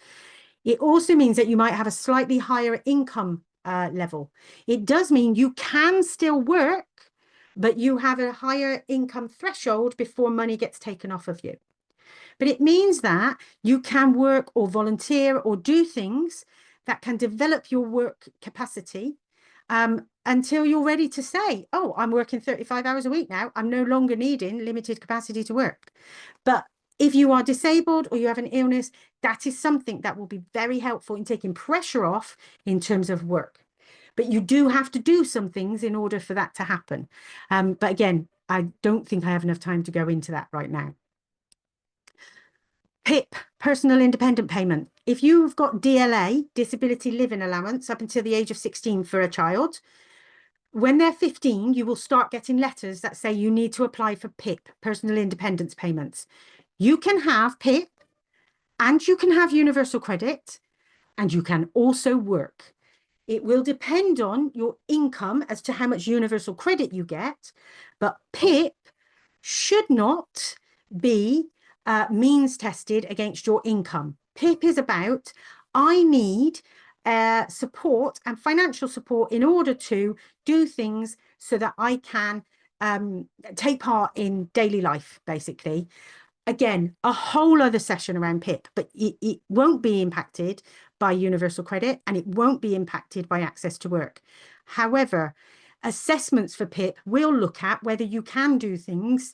It also means that you might have a slightly higher income level. It does mean you can still work, but you have a higher income threshold before money gets taken off of you. But it means that you can work or volunteer or do things that can develop your work capacity until you're ready to say, oh, I'm working 35 hours a week now. I'm no longer needing limited capacity to work. But if you are disabled or you have an illness, that is something that will be very helpful in taking pressure off in terms of work. But you do have to do some things in order for that to happen. But again, I don't think I have enough time to go into that right now. PIP, personal independent payment. If you've got DLA, disability living allowance, up until the age of 16 for a child, when they're 15, you will start getting letters that say you need to apply for PIP, personal independence payments. You can have PIP and you can have universal credit and you can also work. It will depend on your income as to how much universal credit you get, but PIP should not be means tested against your income. PIP is about, I need support and financial support in order to do things so that I can take part in daily life, basically. Again, a whole other session around PIP, but it won't be impacted by universal credit and it won't be impacted by access to work. However, assessments for PIP will look at whether you can do things,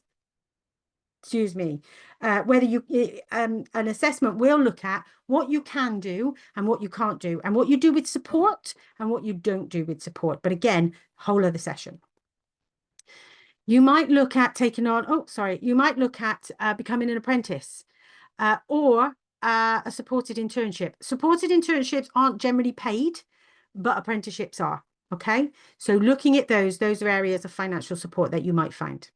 whether you, an assessment will look at what you can do and what you can't do and what you do with support and what you don't do with support. But again, whole other session. You might look at taking on, you might look at becoming an apprentice or a supported internship. Supported internships aren't generally paid, but apprenticeships are, okay? So looking at those are areas of financial support that you might find.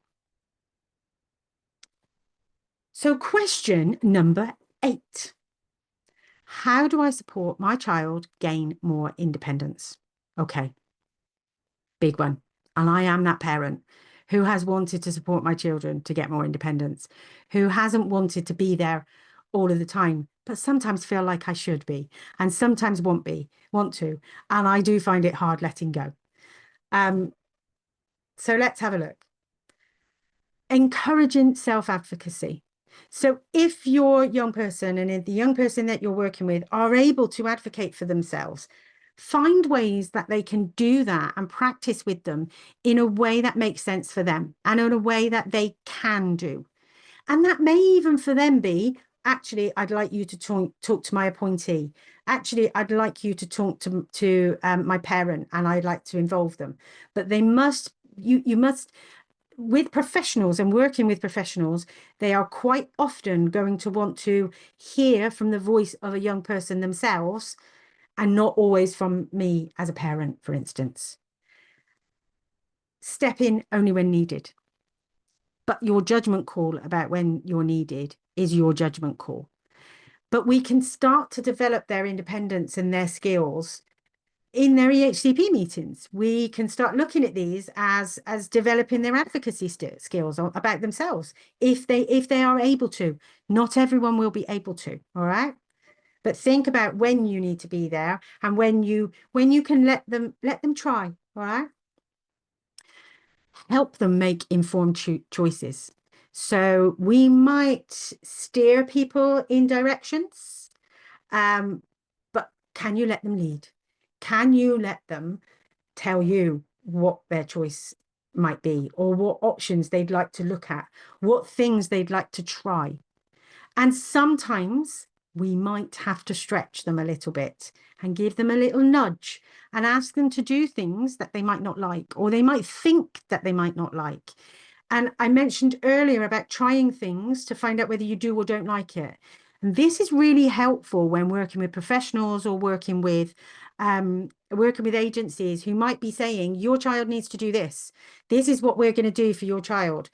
So question number 8. How do I support my child gain more independence? Okay, big one. And I am that parent who has wanted to support my children to get more independence, who hasn't wanted to be there all of the time, but sometimes feel like I should be, and sometimes want to. And I do find it hard letting go. So let's have a look. Encouraging self-advocacy. So if your young person and if the young person that you're working with are able to advocate for themselves, find ways that they can do that and practice with them in a way that makes sense for them and in a way that they can do. And that may even for them be, actually, I'd like you to talk to my appointee. Actually, I'd like you to talk to my parent and I'd like to involve them. But they must, you must, with professionals and working with professionals, they are quite often going to want to hear from the voice of a young person themselves and not always from me as a parent, for instance. Step in only when needed. But your judgment call about when you're needed is your judgment call. But we can start to develop their independence and their skills in their EHCP meetings. We can start looking at these as developing their advocacy skills about themselves if they are able to. Not everyone will be able to, all right? But think about when you need to be there and when you can let them try, all right? Help them make informed choices. So we might steer people in directions, but can you let them lead? Can you let them tell you what their choice might be or what options they'd like to look at, what things they'd like to try? And sometimes we might have to stretch them a little bit and give them a little nudge and ask them to do things that they might not like, or they might think that they might not like. And I mentioned earlier about trying things to find out whether you do or don't like it. And this is really helpful when working with professionals or working with agencies who might be saying, your child needs to do this. This is what we're going to do for your child.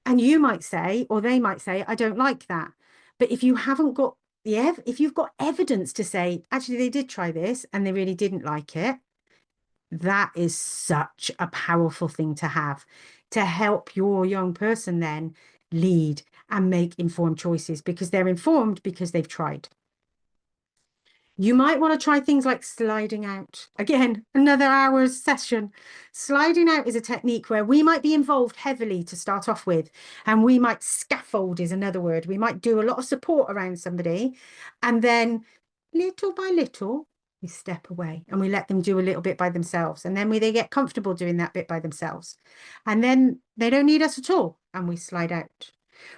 And you might say, or they might say, I don't like that. But if you haven't got if you've got evidence to say, actually, they did try this and they really didn't like it, that is such a powerful thing to have to help your young person then lead and make informed choices, because they're informed because they've tried. You might want to try things like sliding out. Again, another hour's session. Sliding out is a technique where we might be involved heavily to start off with, and we might scaffold is another word. We might do a lot of support around somebody, and then little by little, we step away and we let them do a little bit by themselves. And then they get comfortable doing that bit by themselves. And then they don't need us at all, and we slide out.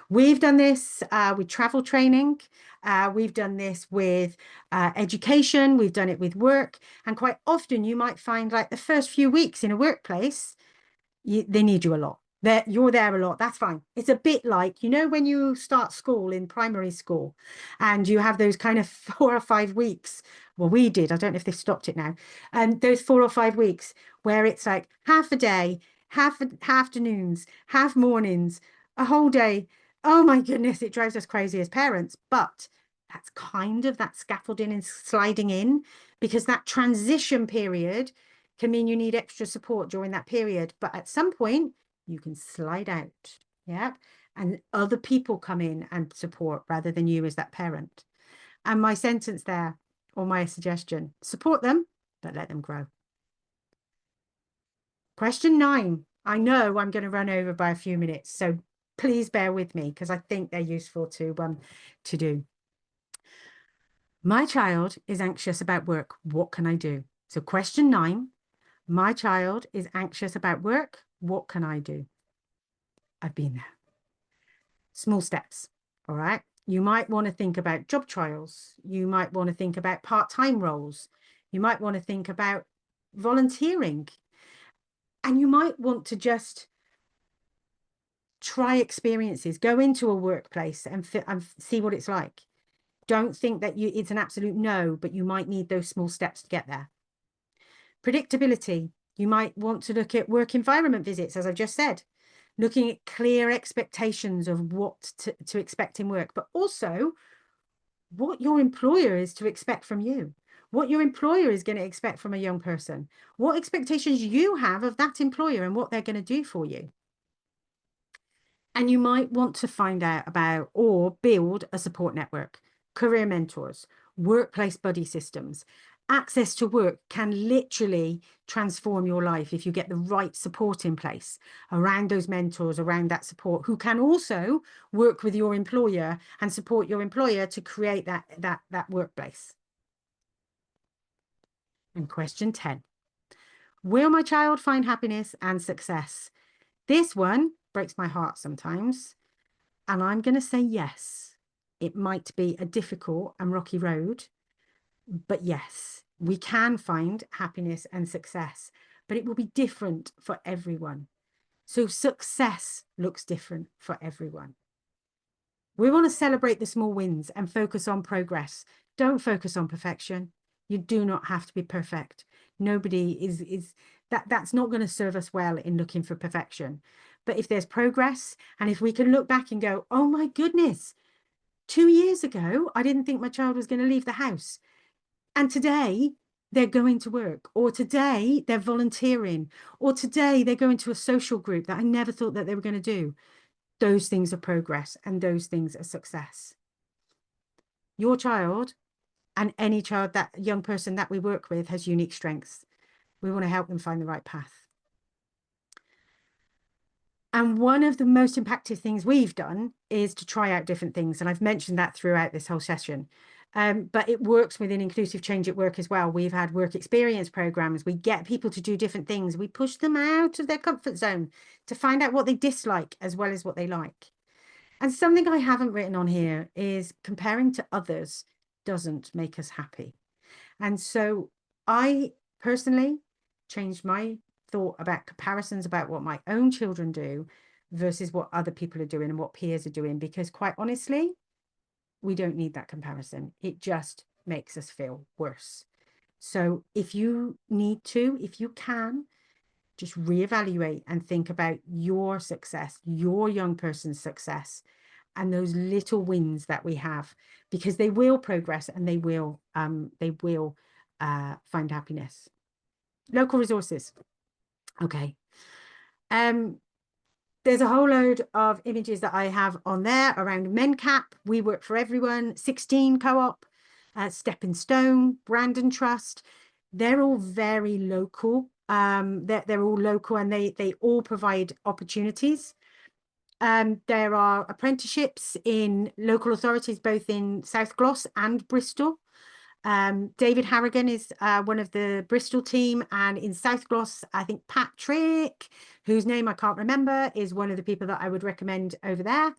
We've done this with travel training. We've done this with education. We've done it with work. And quite often you might find like the first few weeks in a workplace, they need you a lot. You're there a lot. That's fine. It's a bit like, you know, when you start school in primary school and you have those kind of 4 or 5 weeks. Well, we did. I don't know if they've stopped it now. And those 4 or 5 weeks where it's like half a day, half afternoons, half mornings, a whole day. Oh my goodness, it drives us crazy as parents. But that's kind of that scaffolding and sliding in, because that transition period can mean you need extra support during that period. But at some point, you can slide out. Yeah. And other people come in and support rather than you as that parent. And my sentence there, or my suggestion, support them, but let them grow. Question 9. I know I'm going to run over by a few minutes, so please bear with me because I think they're useful to do. My child is anxious about work. What can I do? So question 9, my child is anxious about work. What can I do? I've been there. Small steps. All right. You might want to think about job trials. You might want to think about part-time roles. You might want to think about volunteering. And you might want to just try experiences, go into a workplace and see what it's like. Don't think that it's an absolute no, but you might need those small steps to get there. Predictability. You might want to look at work environment visits, as I've just said, looking at clear expectations of what to expect in work, but also what your employer is to expect from you, what your employer is going to expect from a young person, what expectations you have of that employer and what they're going to do for you. And you might want to find out about or build a support network, career mentors, workplace buddy systems. Access to work can literally transform your life if you get the right support in place around those mentors, around that support, who can also work with your employer and support your employer to create that workplace. And question 10. Will my child find happiness and success? This one breaks my heart sometimes. And I'm going to say yes. It might be a difficult and rocky road, but yes, we can find happiness and success, but it will be different for everyone. So success looks different for everyone. We want to celebrate the small wins and focus on progress. Don't focus on perfection. You do not have to be perfect. Nobody is that's not going to serve us well in looking for perfection. But if there's progress, and if we can look back and go, oh my goodness, 2 years ago, I didn't think my child was going to leave the house. And today they're going to work, or today they're volunteering, or today they're going to a social group that I never thought that they were going to do. Those things are progress, and those things are success. Your child and any child, that young person that we work with, has unique strengths. We want to help them find the right path. And one of the most impactful things we've done is to try out different things. And I've mentioned that throughout this whole session. But it works within inclusive change at work as well. We've had work experience programs. We get people to do different things. We push them out of their comfort zone to find out what they dislike as well as what they like. And something I haven't written on here is comparing to others doesn't make us happy. And so I personally changed my thought about comparisons about what my own children do versus what other people are doing and what peers are doing, because quite honestly, we don't need that comparison. It just makes us feel worse. So if you need to, if you can, just reevaluate and think about your success, your young person's success, and those little wins that we have, because they will progress and they will find happiness. Local resources. Okay. There's a whole load of images that I have on there around MenCap, We Work for Everyone, 16 Co-op, Stepping Stone, Brandon Trust. They're all very local. They're all local, and they all provide opportunities. There are apprenticeships in local authorities, both in South Gloss and Bristol. David Harrigan is one of the Bristol team, and in South Gloss, I think Patrick, whose name I can't remember, is one of the people that I would recommend over there.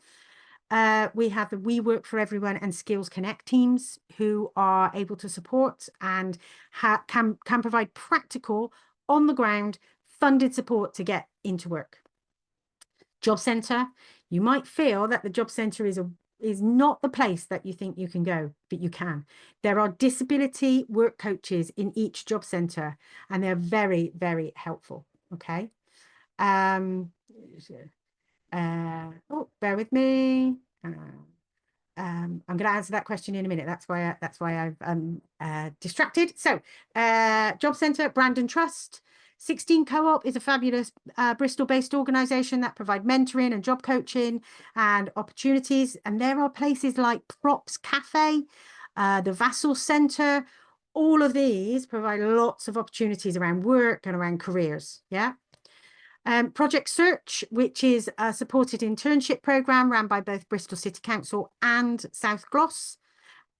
We have the We Work for Everyone and Skills Connect teams, who are able to support and can provide practical, on the ground, funded support to get into work. Job centre, you might feel that the job centre is not the place that you think you can go, but you can. There are disability work coaches in each job centre, and they're very, very helpful. Okay. Oh, bear with me. I'm going to answer that question in a minute. That's why I've distracted. So, Job Centre, Brandon Trust. 16 Co-op is a fabulous Bristol-based organisation that provide mentoring and job coaching and opportunities. And there are places like Props Cafe, the Vassal Centre. All of these provide lots of opportunities around work and around careers. Yeah. Project Search, which is a supported internship programme run by both Bristol City Council and South Gloss.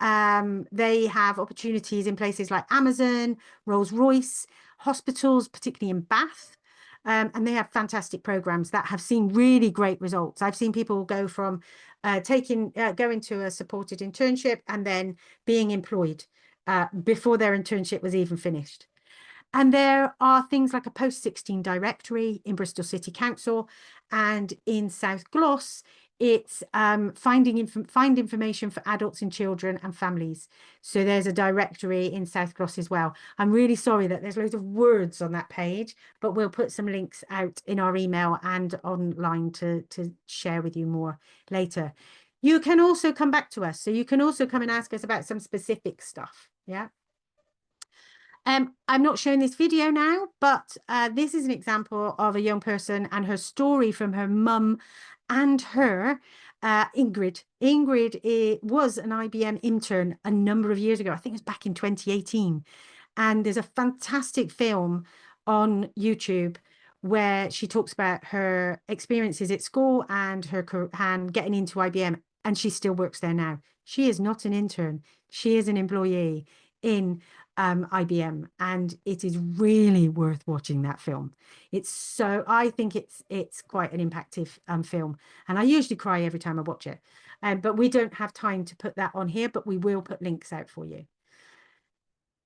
They have opportunities in places like Amazon, Rolls-Royce, hospitals, particularly in Bath. And they have fantastic programs that have seen really great results. I've seen people go from going to a supported internship and then being employed before their internship was even finished. And there are things like a post-16 directory in Bristol City Council, and in South Gloss, it's find information for adults and children and families. So there's a directory in South Gloss as well. I'm really sorry that there's loads of words on that page, but we'll put some links out in our email and online to share with you more later. You can also come back to us. So you can also come and ask us about some specific stuff. Yeah. I'm not showing this video now, but this is an example of a young person and her story from her mum and her, Ingrid. Ingrid was an IBM intern a number of years ago. I think it was back in 2018. And there's a fantastic film on YouTube where she talks about her experiences at school and and getting into IBM. And she still works there now. She is not an intern. She is an employee in IBM, and it is really worth watching that film. I think it's quite an impactful film, and I usually cry every time I watch it. But we don't have time to put that on here, but we will put links out for you.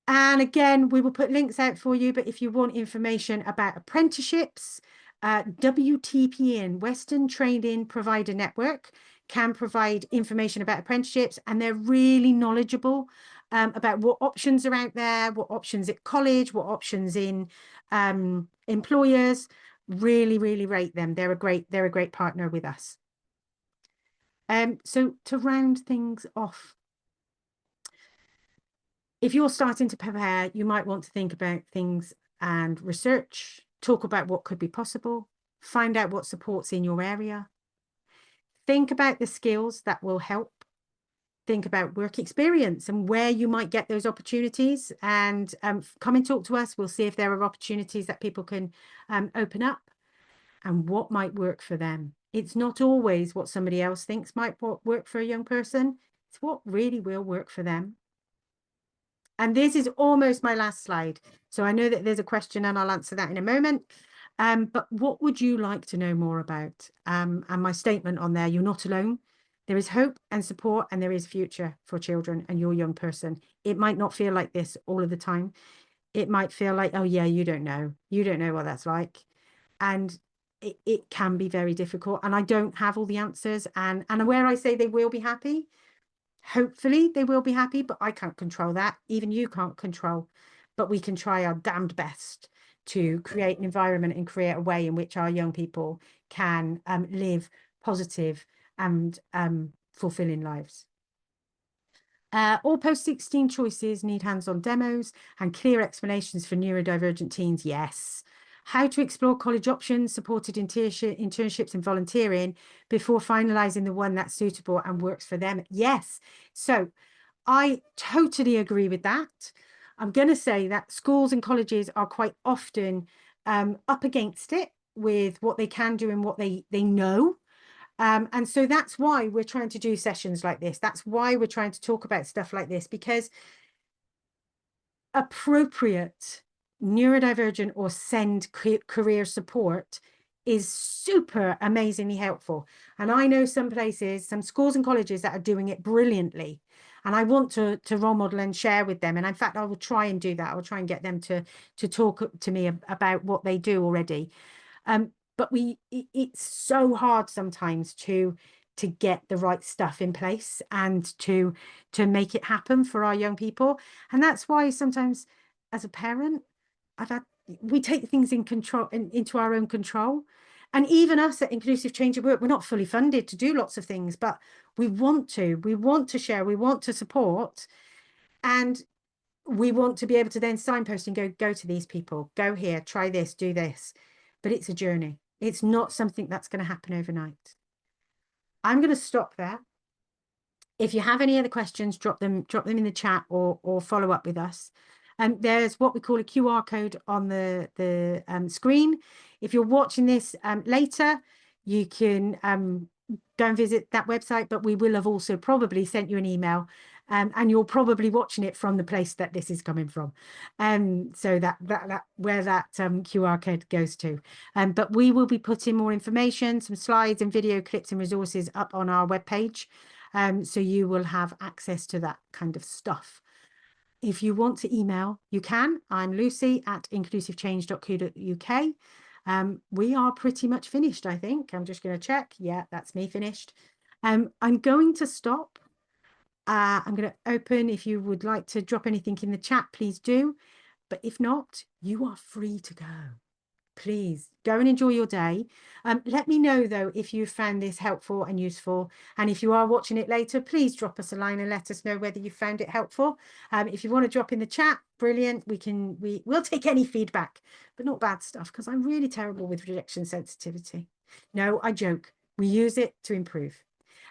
And again, we will put links out for you, but if you want information about apprenticeships, WTPN, Western Training Provider Network, can provide information about apprenticeships, and they're really knowledgeable about what options are out there, what options at college, what options in employers. Really, really rate them. They're a great partner with us. So to round things off, if you're starting to prepare, you might want to think about things and research, talk about what could be possible, find out what support's in your area, think about the skills that will help, think about work experience and where you might get those opportunities, and come and talk to us. We'll see if there are opportunities that people can open up and what might work for them. It's not always what somebody else thinks might work for a young person. It's what really will work for them. And this is almost my last slide. So I know that there's a question and I'll answer that in a moment. But what would you like to know more about? And my statement on there, you're not alone. There is hope and support, and there is future for children and your young person. It might not feel like this all of the time. It might feel like, oh yeah, you don't know. You don't know what that's like. And it can be very difficult. And I don't have all the answers. And where I say they will be happy, hopefully they will be happy, but I can't control that. Even you can't control. But we can try our damned best to create an environment and create a way in which our young people can live positive and fulfilling lives. All post-16 choices need hands-on demos and clear explanations for neurodivergent teens. Yes. How to explore college options, supported internships and volunteering before finalizing the one that's suitable and works for them. Yes. So I totally agree with that. I'm going to say that schools and colleges are quite often up against it with what they can do and what they know. And so that's why we're trying to do sessions like this. That's why we're trying to talk about stuff like this, because appropriate neurodivergent or SEND career support is super amazingly helpful. And I know some places, some schools and colleges that are doing it brilliantly. And I want to role model and share with them. And in fact, I will try and do that. I will try and get them to talk to me about what they do already. But it's so hard sometimes to get the right stuff in place and to make it happen for our young people. And that's why sometimes as a parent, we take things into our own control. And even us at Inclusive Change at Work, we're not fully funded to do lots of things, but we want to share, we want to support, and we want to be able to then signpost and go to these people, go here, try this, do this. But it's a journey. It's not something that's going to happen overnight. I'm going to stop there. If you have any other questions, drop them in the chat or follow up with us. And there's what we call a QR code on the screen. If you're watching this later, you can go and visit that website, but we will have also probably sent you an email, and you're probably watching it from the place that this is coming from. So that where that QR code goes to. But we will be putting more information, some slides and video clips and resources up on our webpage. So you will have access to that kind of stuff. If you want to email, you can. I'm lucy@inclusivechange.co.uk. We are pretty much finished, I think. I'm just going to check. Yeah, that's me finished. I'm going to stop. I'm going to open. If you would like to drop anything in the chat, please do. But if not, you are free to go. Please go and enjoy your day. Let me know, though, if you found this helpful and useful. And if you are watching it later, please drop us a line and let us know whether you found it helpful. If you want to drop in the chat, brilliant. We'll take any feedback, but not bad stuff, because I'm really terrible with rejection sensitivity. No, I joke. We use it to improve.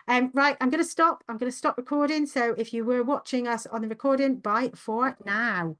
Right, I'm going to stop. I'm going to stop recording. So if you were watching us on the recording, bye for now.